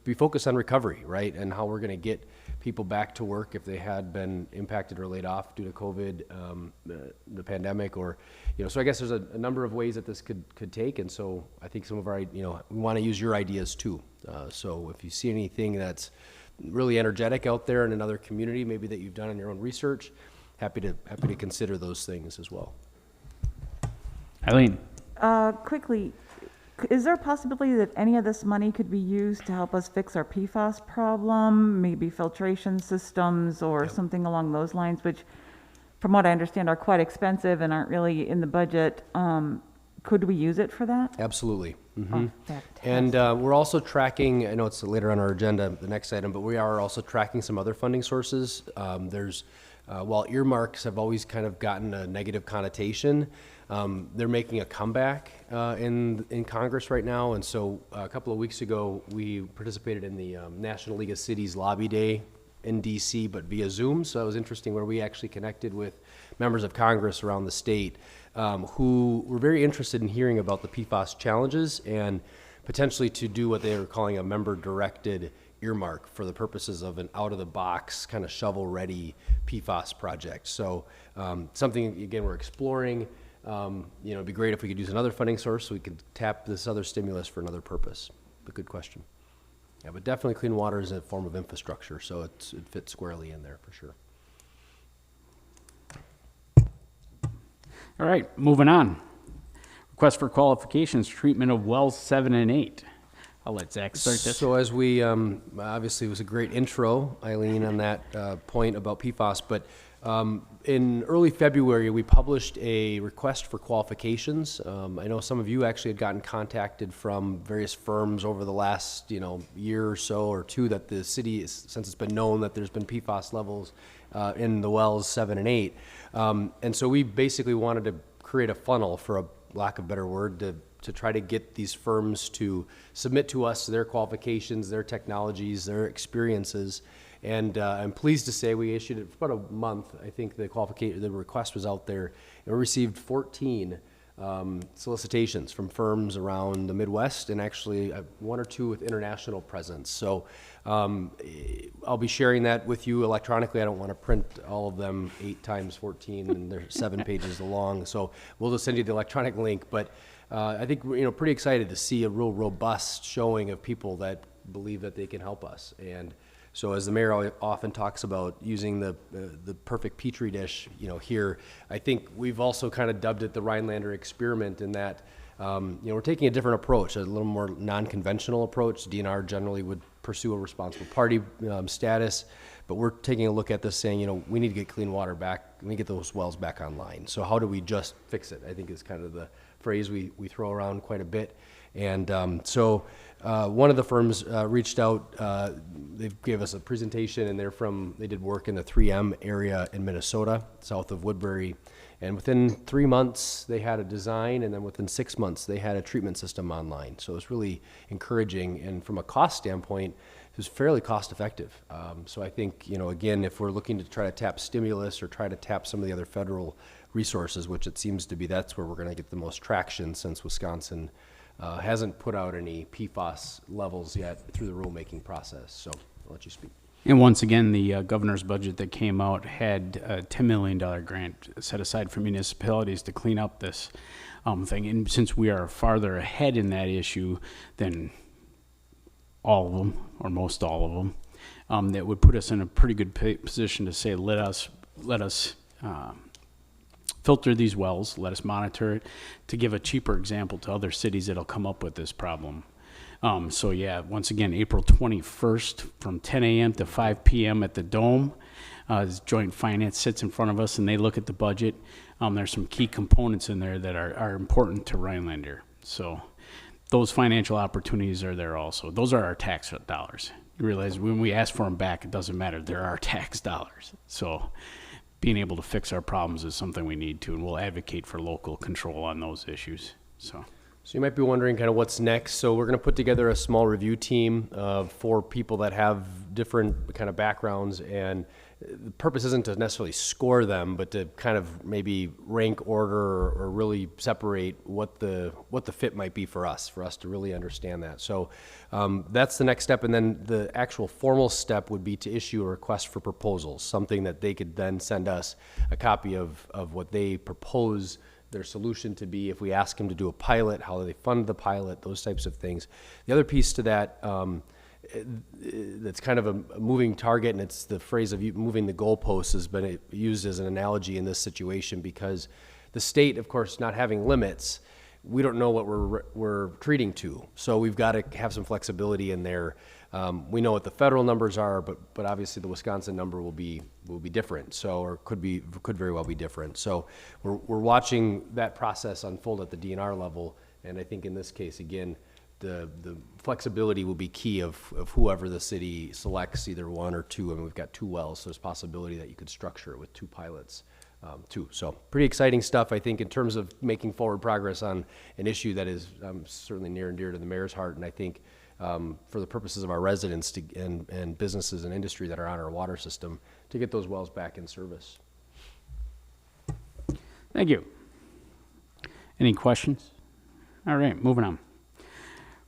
be focused on recovery, right? And how we're going to get people back to work if they had been impacted or laid off due to COVID, the pandemic, or, so I guess there's a number of ways that this could take. And so I think some of our, we want to use your ideas too. So if you see anything that's really energetic out there in another community, maybe that you've done in your own research, happy to consider those things as well. Eileen. Quickly, is there a possibility that any of this money could be used to help us fix our PFAS problem, maybe filtration systems or something along those lines, which, from what I understand, are quite expensive and aren't really in the budget? Could we use it for that? Absolutely. Oh, and we're also tracking, I know it's later on our agenda, the next item, but we are also tracking some other funding sources. While earmarks have always kind of gotten a negative connotation, they're making a comeback in Congress right now. And so a couple of weeks ago, we participated in the National League of Cities Lobby Day in DC, but via Zoom. So that was interesting, where we actually connected with members of Congress around the state who were very interested in hearing about the PFAS challenges and potentially to do what they were calling a member-directed earmark for the purposes of an out-of-the-box kind of shovel-ready PFAS project. So something, again, we're exploring. It'd be great if we could use another funding source so we could tap this other stimulus for another purpose. But good question. Yeah, but definitely clean water is a form of infrastructure, so it fits squarely in there for sure. All right, moving on. Request for qualifications, treatment of wells 7 and 8. I'll let Zach start this. So as we, obviously it was a great intro, Eileen, on that point about PFAS, but In early February, we published a request for qualifications. I know some of you actually had gotten contacted from various firms over the last, year or so or two that the city, since it's been known that there's been PFAS levels in the wells 7 and 8. And so we basically wanted to create a funnel, for a lack of a better word, to try to get these firms to submit to us their qualifications, their technologies, their experiences. And I'm pleased to say we issued it for about a month. I think the request was out there, and we received 14 solicitations from firms around the Midwest, and actually 1 or 2 with international presence. So I'll be sharing that with you electronically. I don't want to print all of them 8 times 14, and they're 7 pages long. So we'll just send you the electronic link. But I think pretty excited to see a real robust showing of people that believe that they can help us. And so as the mayor often talks about using the perfect petri dish, here, I think we've also kind of dubbed it the Rhinelander experiment, in that, we're taking a different approach, a little more non-conventional approach. DNR generally would pursue a responsible party status, but we're taking a look at this saying, we need to get clean water back, we need to get those wells back online. So how do we just fix it? I think is kind of the phrase we throw around quite a bit. And one of the firms reached out. They gave us a presentation, and they did work in the 3M area in Minnesota, south of Woodbury. And within 3 months, they had a design, and then within 6 months, they had a treatment system online. So it was really encouraging. And from a cost standpoint, it was fairly cost effective. So I think, again, if we're looking to try to tap stimulus or try to tap some of the other federal resources, which it seems to be, that's where we're going to get the most traction, since Wisconsin hasn't put out any PFAS levels yet through the rulemaking process. So I'll let you speak. And once again, the governor's budget that came out had a $10 million grant set aside for municipalities to clean up this thing. And since we are farther ahead in that issue than all of them, or most all of them, that would put us in a pretty good position to say, let us filter these wells, let us monitor it, to give a cheaper example to other cities that'll come up with this problem. So yeah, once again, April 21st from 10 a.m. to 5 p.m. at the Dome. Joint Finance sits in front of us, and they look at the budget. There's some key components in there that are important to Rhinelander. So those financial opportunities are there also. Those are our tax dollars. You realize when we ask for them back, it doesn't matter. They're our tax dollars. So being able to fix our problems is something we need to, and we'll advocate for local control on those issues. So you might be wondering kind of what's next. So we're going to put together a small review team of 4 people that have different kind of backgrounds, and the purpose isn't to necessarily score them, but to kind of maybe rank order or really separate what the fit might be for us to really understand that. So that's the next step. And then the actual formal step would be to issue a request for proposals, something that they could then send us a copy of what they propose their solution to be. If we ask them to do a pilot, how they fund the pilot, those types of things. The other piece to that, that's kind of a moving target, and it's the phrase of moving the goalposts has been used as an analogy in this situation, because the state, of course, not having limits, we don't know what we're treating to. So we've got to have some flexibility in there. We know what the federal numbers are, but obviously the Wisconsin number will be different. So, or could very well be different. So we're watching that process unfold at the DNR level, and I think in this case, again, the flexibility will be key of whoever the city selects, either 1 or 2. I mean, we've got 2 wells, so there's possibility that you could structure it with 2 pilots too. So pretty exciting stuff, I think, in terms of making forward progress on an issue that is certainly near and dear to the mayor's heart. And I think for the purposes of our residents and businesses and industry that are on our water system, to get those wells back in service. Thank you. Any questions? All right, moving on.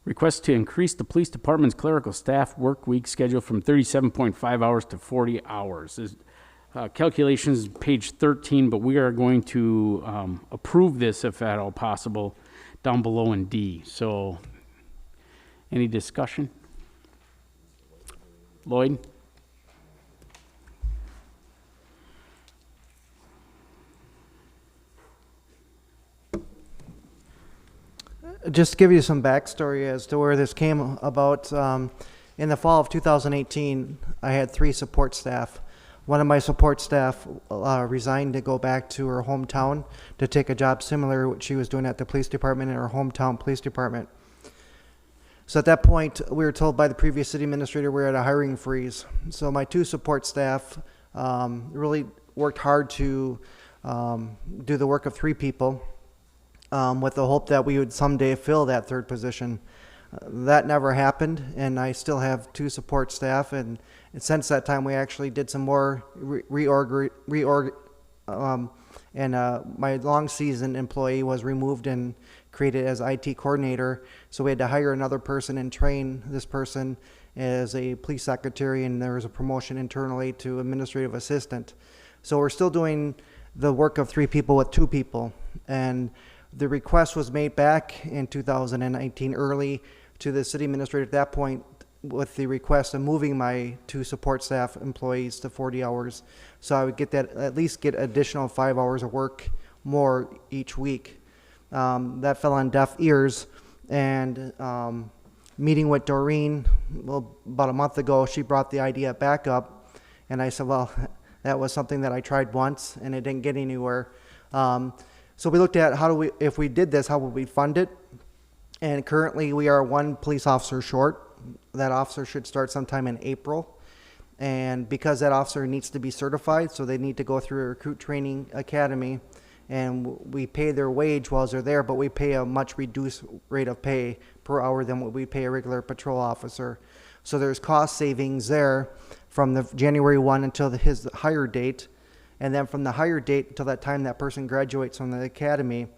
Request to increase the police department's clerical staff work week schedule from 37.5 hours to 40 hours. Calculations page 13, but we are going to approve this if at all possible down below in D. So any discussion? Lloyd? Just to give you some backstory as to where this came about, in the fall of 2018, I had 3 support staff. one of my support staff resigned to go back to her hometown to take a job similar to what she was doing at the police department in her hometown police department. So at that point, we were told by the previous city administrator we were at a hiring freeze. So my 2 support staff really worked hard to do the work of 3 people with the hope that we would someday fill that 3rd position. That never happened, and I still have 2 support staff, and since that time we actually did some more reorg, and my long season employee was removed and created as IT coordinator, so we had to hire another person and train this person as a police secretary, and there was a promotion internally to administrative assistant. So we're still doing the work of 3 people with 2 people, and the request was made back in 2019 early to the city administrator at that point with the request of moving my 2 support staff employees to 40 hours. So I would get that, at least get additional 5 hours of work more each week. That fell on deaf ears, and meeting with Doreen, well, about a month ago, she brought the idea back up, and I said, well, that was something that I tried once and it didn't get anywhere. So we looked at how do we, if we did this, how would we fund it? And currently we are 1 police officer short. That officer should start sometime in April. And because that officer needs to be certified, so they need to go through a recruit training academy, and we pay their wage while they're there, but we pay a much reduced rate of pay per hour than what we pay a regular patrol officer. So there's cost savings there from the January 1 until his hire date. And then from the hire date until that time that person graduates from the academy,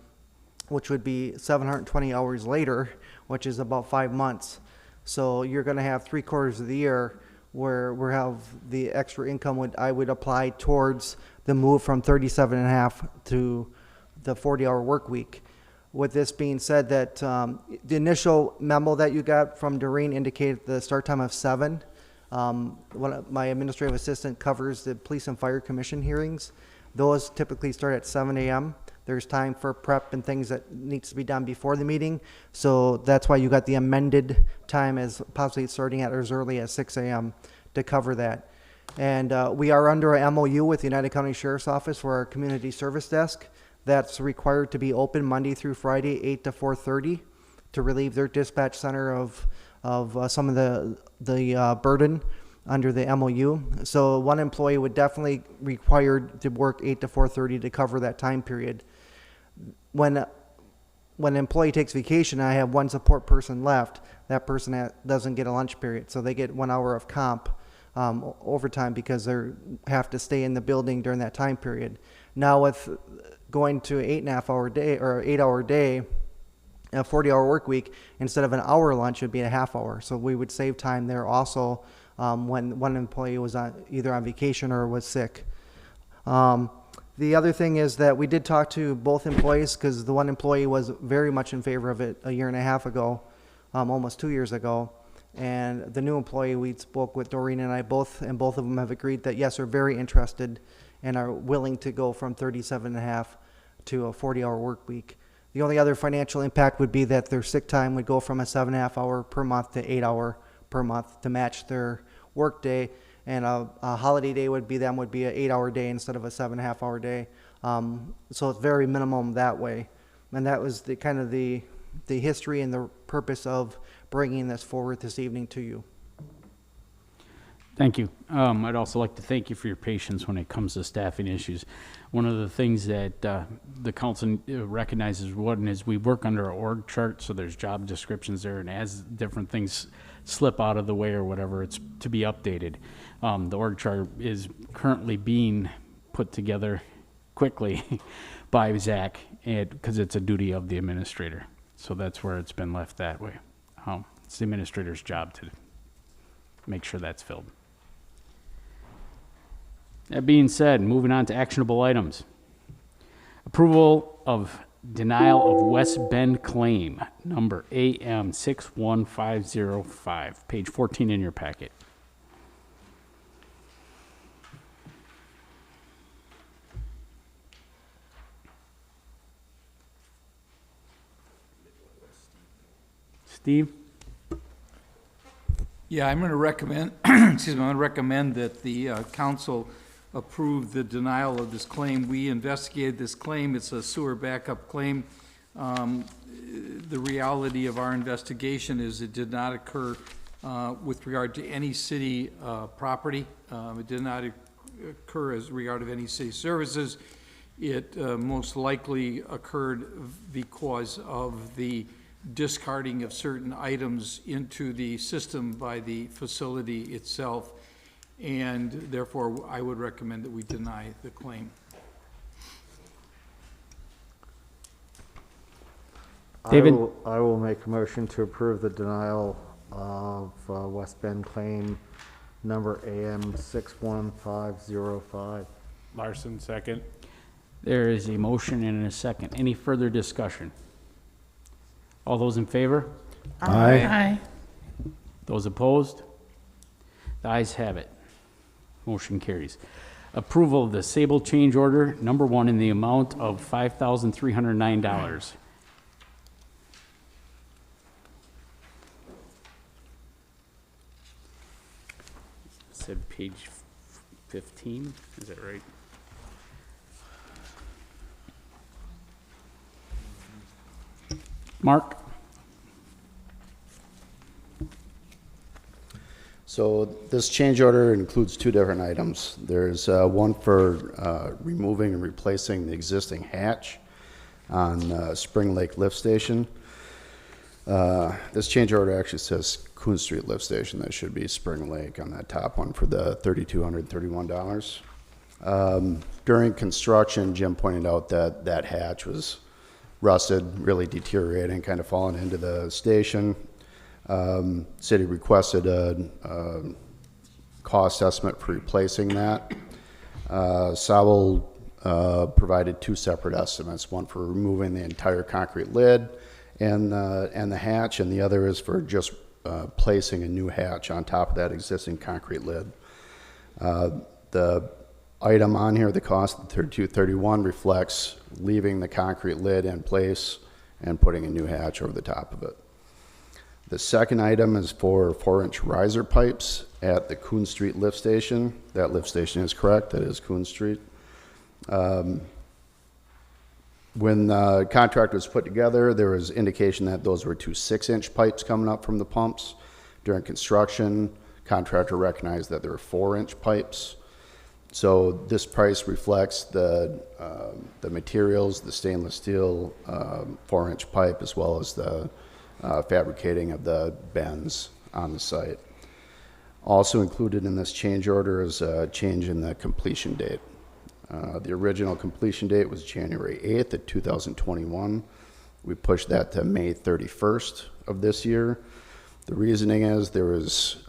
which would be 720 hours later, which is about 5 months. So you're going to have 3/4 of the year where we have the extra income I would apply towards the move from 37.5 to the 40-hour work week. With this being said, that the initial memo that you got from Doreen indicated the start time of 7. My administrative assistant covers the police and fire commission hearings. Those typically start at 7 a.m. There's time for prep and things that needs to be done before the meeting. So that's why you got the amended time as possibly starting at as early as 6 a.m. to cover that. And we are under a MOU with the United County Sheriff's Office for our community service desk. That's required to be open Monday through Friday, 8 to 4:30, to relieve their dispatch center of some of the burden under the MOU. So 1 employee would definitely required to work 8 to 4:30 to cover that time period. When an employee takes vacation, I have 1 support person left. That person doesn't get a lunch period, so they get 1 hour of comp overtime because they have to stay in the building during that time period. Now with going to 8.5-hour day or 8-hour day, a 40-hour work week, instead of an hour lunch, it'd be a half hour. So we would save time there also when 1 employee was either on vacation or was sick. The other thing is that we did talk to both employees, because the 1 employee was very much in favor of it a year and a half ago, almost 2 years ago. And the new employee, we spoke with Doreen and I both, and both of them have agreed that yes, are very interested and are willing to go from 37.5 to a 40-hour work week. The only other financial impact would be that their sick time would go from a 7.5 hour per month to 8 hour per month to match their work day. And a holiday day would be an 8-hour day instead of a 7.5 hour day. So it's very minimum that way. And that was the kind of the history and the purpose of bringing this forward this evening to you. Thank you. I'd also like to thank you for your patience when it comes to staffing issues. One of the things that the council recognizes is we work under an org chart, so there's job descriptions there, and as different things slip out of the way or whatever, it's to be updated. The org chart is currently being put together quickly by Zach, because it's a duty of the administrator. So that's where it's been left that way. It's the administrator's job to make sure that's filled. That being said, moving on to actionable items. Approval of denial of West Bend claim, number AM 61505, page 14 in your packet. Steve? Yeah, I'm going to recommend, excuse me, I'm going to recommend that the council approve the denial of this claim. We investigated this claim. It's a sewer backup claim. The reality of our investigation is it did not occur with regard to any city property. It did not occur as regard of any city services. It most likely occurred because of the discarding of certain items into the system by the facility itself, and therefore I would recommend that we deny the claim. David? I will make a motion to approve the denial of West Bend claim number AM 61505. Larson, second. There is a motion and a second. Any further discussion? All those in favor? Aye. Aye. Those opposed? The ayes have it. Motion carries. Approval of the Sable change order number 1 in the amount of $5,309. Said page 15, is that right? Mark? So this change order includes 2 different items. There's one for removing and replacing the existing hatch on Spring Lake Lift Station. This change order actually says Coon Street Lift Station. That should be Spring Lake on that top one for the $3,231. During construction, Jim pointed out that that hatch was rusted, really deteriorating, kind of falling into the station. City requested a cost estimate for replacing that. Sowell provided 2 separate estimates, one for removing the entire concrete lid and the hatch, and the other is for just placing a new hatch on top of that existing concrete lid. The item on here, the cost of $32.31, reflects leaving the concrete lid in place and putting a new hatch over the top of it. The second item is for 4-inch riser pipes at the Coon Street lift station. That lift station is correct, that is Coon Street. When the contract was put together, there was indication that those were 2 6-inch pipes coming up from the pumps. During construction, contractor recognized that there were 4-inch pipes. So this price reflects the materials, the stainless steel 4-inch pipe, as well as the fabricating of the bends on the site. Also included in this change order is a change in the completion date. The original completion date was January 8th of 2021. We pushed that to May 31st of this year. The reasoning is there was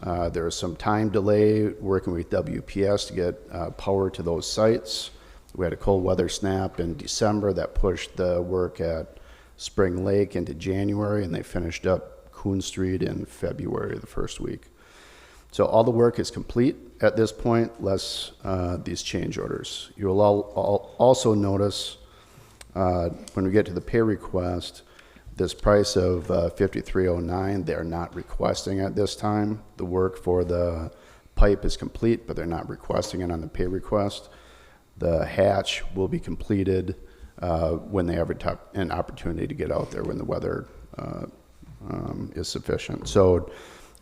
some time delay working with WPS to get power to those sites. We had a cold weather snap in December that pushed the work at Spring Lake into January, and they finished up Coon Street in February, the first week. So all the work is complete at this point, less these change orders. You will also notice when we get to the pay request, this price of $53.09, they're not requesting at this time. The work for the pipe is complete, but they're not requesting it on the pay request. The hatch will be completed when they have an opportunity to get out there when the weather is sufficient. So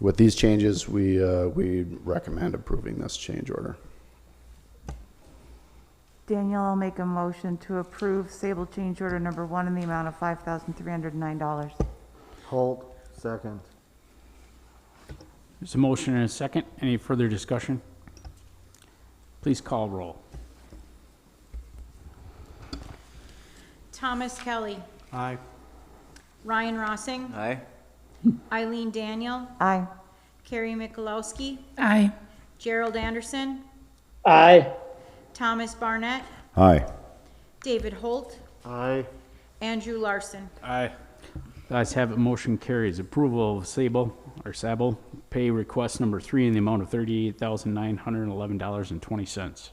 with these changes, we recommend approving this change order. Daniel, I'll make a motion to approve Sable change order number 1 in the amount of $5,309. Holt, second. There's a motion and a second. Any further discussion? Please call roll. Thomas Kelly. Aye. Ryan Rossing. Aye. Eileen Daniel. Aye. Carrie Mikulowski. Aye. Gerald Anderson. Aye. Thomas Barnett. Aye. David Holt. Aye. Andrew Larson. Aye. The ayes have it, motion carries. Approval of Sable pay request number 3 in the amount of $38,911.20.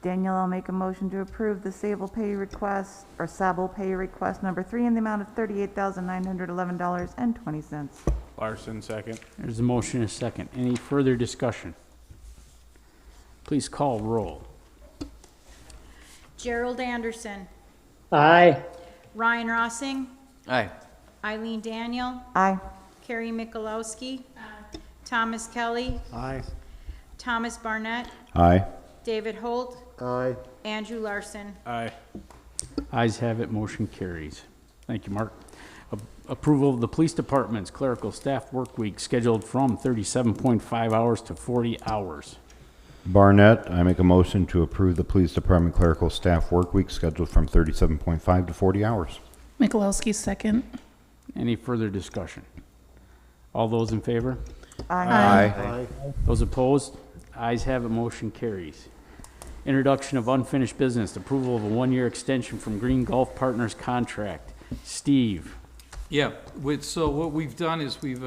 Daniel, I'll make a motion to approve the Sable pay request number 3 in the amount of $38,911.20. Larson, second. There's a motion and a second. Any further discussion? Please Please call roll. Gerald Anderson. Aye. Ryan Rossing. Aye. Eileen Daniel. Aye. Carrie Mikulowski. Thomas Kelly. Aye. Thomas Barnett. Aye. David Holt. Aye. Andrew Larson. Aye. Ayes have it, motion carries. Thank you, Mark. Approval of the police department's clerical staff work week scheduled from 37.5 hours to 40 hours. Barnett, I make a motion to approve the police department clerical staff work week scheduled from 37.5 to 40 hours. Mikulowski, second. Any further discussion? All those in favor? Aye. Those opposed? Ayes have it, motion carries. Introduction of unfinished business, approval of a one-year extension from Green Golf Partners contract. Steve, Yeah, so what we've done is we've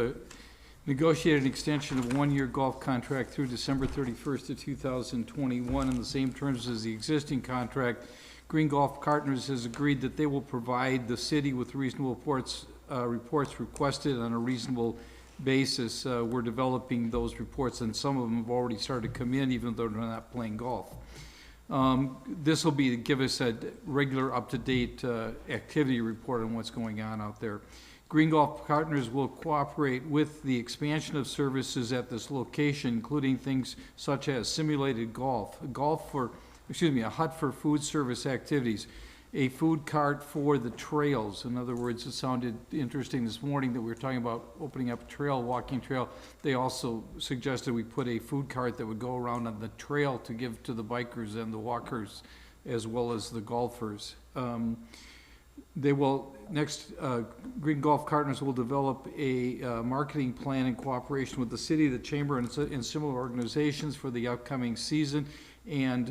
negotiated an extension of one-year golf contract through December 31st of 2021 in the same terms as the existing contract. Green Golf Partners has agreed that they will provide the city with reasonable reports requested on a reasonable basis. We're developing those reports, and some of them have already started to come in, even though they're not playing golf. This will be to give us a regular, up-to-date activity report on what's going on out there. Green Golf Partners will cooperate with the expansion of services at this location, including things such as simulated golf, a hut for food service activities, a food cart for the trails. In other words, it sounded interesting this morning that we were talking about opening up a trail, walking trail. They also suggested we put a food cart that would go around on the trail to give to the bikers and the walkers, as well as the golfers. Green Golf Partners will develop a marketing plan in cooperation with the city, the chamber, and similar organizations for the upcoming season and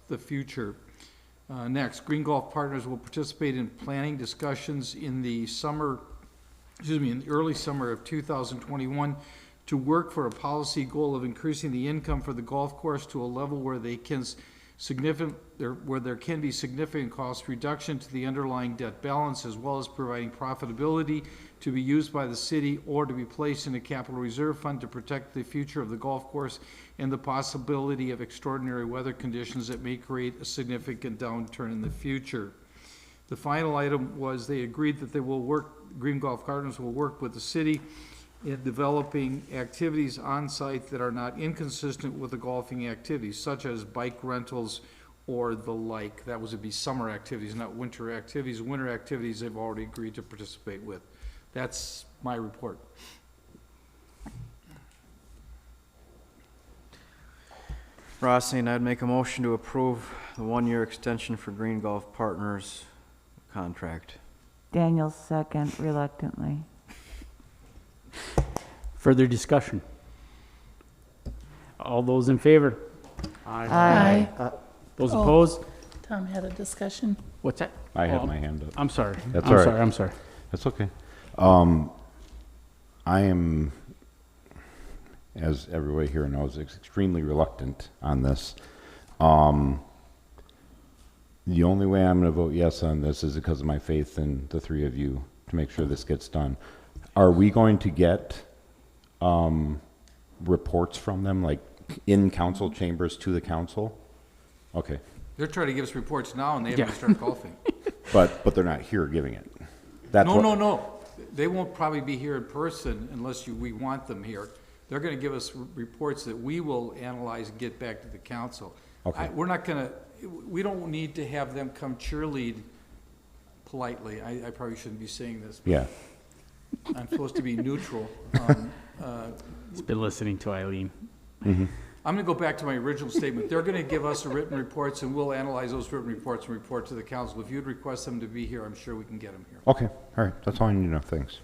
the future. Next, Green Golf Partners will participate in planning discussions in the early summer of 2021 to work for a policy goal of increasing the income for the golf course to a level where there can be significant cost reduction to the underlying debt balance, as well as providing profitability to be used by the city or to be placed in a capital reserve fund to protect the future of the golf course and the possibility of extraordinary weather conditions that may create a significant downturn in the future. The final item was they agreed that Green Golf Partners will work with the city in developing activities on site that are not inconsistent with the golfing activities, such as bike rentals or the like. That would be summer activities, not winter activities. Winter activities they've already agreed to participate with. That's my report. Rossing, I'd make a motion to approve the one-year extension for Green Golf Partners contract. Daniel, second, reluctantly. further discussion? All those in favor? Aye. Those Oh. opposed? Tom had a discussion. What's that? I had Oh, my hand up. I'm sorry. That's I'm all right. sorry, I'm sorry. That's okay. I am, as everybody here knows, extremely reluctant on this. The only way I'm going to vote yes on this is because of my faith in the three of you to make sure this gets done. Are we going to get reports from them, like in council chambers to the council? Okay. They're trying to give us reports now, and they haven't started golfing. But they're not here giving it. That's No. They won't probably be here in person unless we want them here. They're going to give us reports that we will analyze and get back to the council. Okay. We don't need to have them come cheerlead politely. I probably shouldn't be saying this. But Yeah. I'm supposed to be neutral. It's been listening to Eileen. Mm-hmm. I'm going to go back to my original statement. They're going to give us written reports, and we'll analyze those written reports and report to the council. If you'd request them to be here, I'm sure we can get them here. Okay. All right. That's all I need to know. Thanks.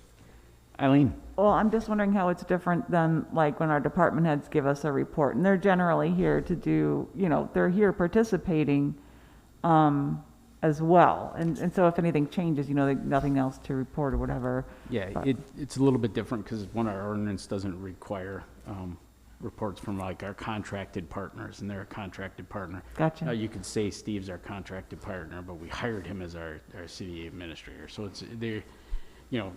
Eileen? Well, I'm just wondering how it's different than like when our department heads give us a report, and they're generally here to do, they're here participating as well. And so if anything changes, nothing else to report or whatever. Yeah, But- it's a little bit different because our ordinance doesn't require reports from like our contracted partners, and they're a contracted partner. Gotcha. You could say Steve's our contracted partner, but we hired him as our city administrator. So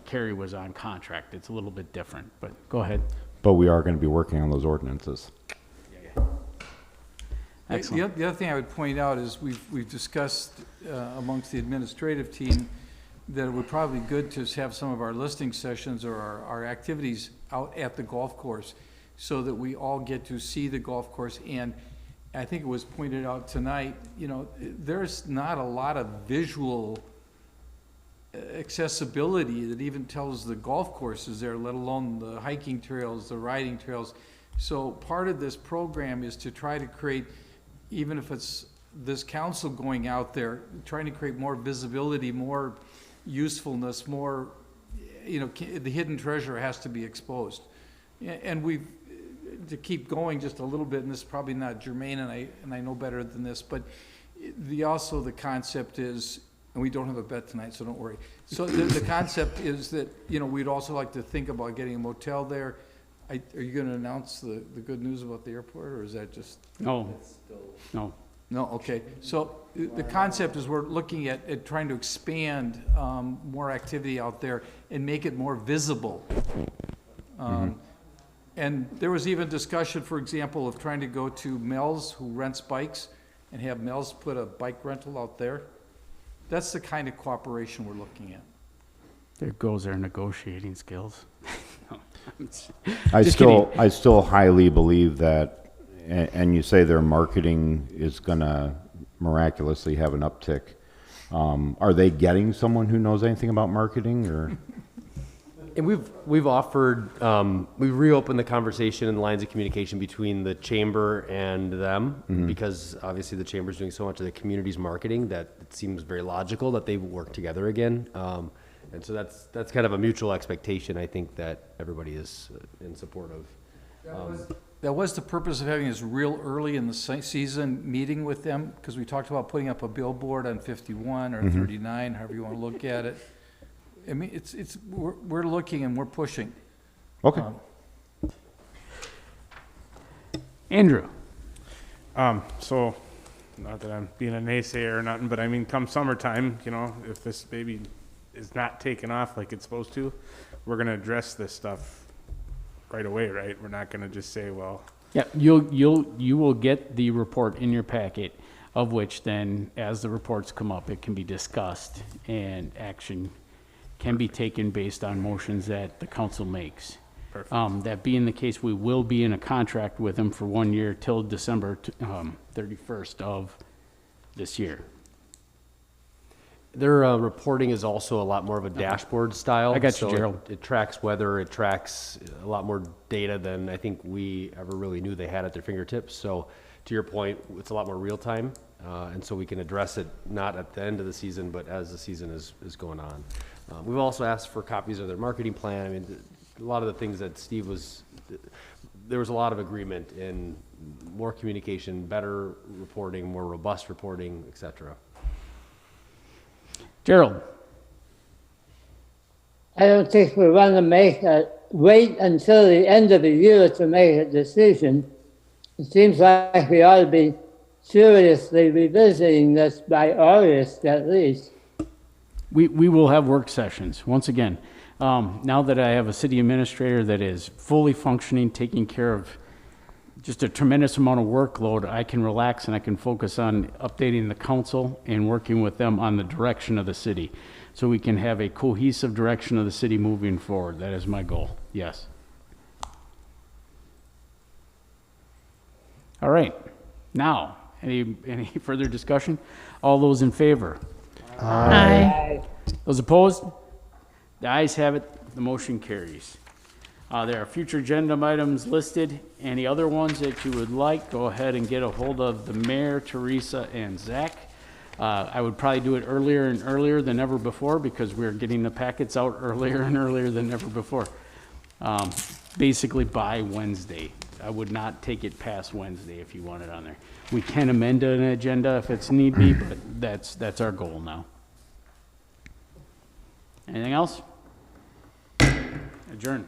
Kerry was on contract. It's a little bit different, but go ahead. But we are going to be working on those ordinances. Excellent. The other thing I would point out is we've discussed amongst the administrative team that it would probably be good to have some of our listening sessions or our activities out at the golf course so that we all get to see the golf course. And I think it was pointed out tonight, you know, there's not a lot of visual accessibility that even tells the golf courses there, let alone the hiking trails, the riding trails. So part of this program is to try to create, even if it's this council going out there, trying to create more visibility, more usefulness, more, you know, the hidden treasure has to be exposed. And we've, to keep going just a little bit, and this is probably not germane, and I know better than this, but also the concept is, and we don't have a bet tonight, so don't worry. So the concept is that, you know, we'd also like to think about getting a motel there. Are you going to announce the good news about the airport, or is that just? No. No. No, okay. So the concept is we're looking at trying to expand more activity out there and make it more visible. And there was even discussion, for example, of trying to go to Mel's, who rents bikes, and have Mel's put a bike rental out there. That's the kind of cooperation we're looking at. There goes our negotiating skills. I Just still highly believe that, and you say their marketing is gonna miraculously have an uptick. Are they getting someone who knows anything about marketing, or? And we've offered, we've reopened the conversation and the lines of communication between the chamber and them, because obviously the chamber's doing so much of the community's marketing that it seems very logical that they work together again. And so that's kind of a mutual expectation, I think, that everybody is in support of. That was the purpose of having this real early in the season meeting with them, because we talked about putting up a billboard on 51 or 39, however you want to look at it. I mean, we're looking and we're pushing. Okay. Andrew. So, not that I'm being a naysayer or nothing, but I mean, come summertime, you know, if this baby is not taking off like it's supposed to, we're gonna address this stuff right away, right? We're not gonna just say, well. Yeah, you will get the report in your packet, of which then, as the reports come up, it can be discussed and action can be taken based on motions that the council makes. Perfect. That being the case, we will be in a contract with them for 1 year till December 31st of this year. Their reporting is also a lot more of a dashboard style. I got you, so Gerald. It tracks weather, it tracks a lot more data than I think we ever really knew they had at their fingertips. So to your point, it's a lot more real time. And so we can address it not at the end of the season, but as the season is going on. We've also asked for copies of their marketing plan. I mean, a lot of the things that Steve was, there was a lot of agreement in more communication, better reporting, more robust reporting, et cetera. Gerald. I don't think we want to wait until the end of the year to make a decision. It seems like we ought to be seriously revisiting this by August at least. We will have work sessions. Once again, now that I have a city administrator that is fully functioning, taking care of just a tremendous amount of workload, I can relax and I can focus on updating the council and working with them on the direction of the city, so we can have a cohesive direction of the city moving forward. That is my goal. Yes. All right. Now, any further discussion? All those in favor? Aye. Those opposed? The ayes have it. The motion carries. There are future agenda items listed. Any other ones that you would like, go ahead and get a hold of the mayor, Teresa, and Zach. I would probably do it earlier and earlier than ever before, because we're getting the packets out earlier and earlier than ever before. Basically by Wednesday. I would not take it past Wednesday if you want it on there. We can amend an agenda if it's need be, but that's our goal now. Anything else? Adjourn.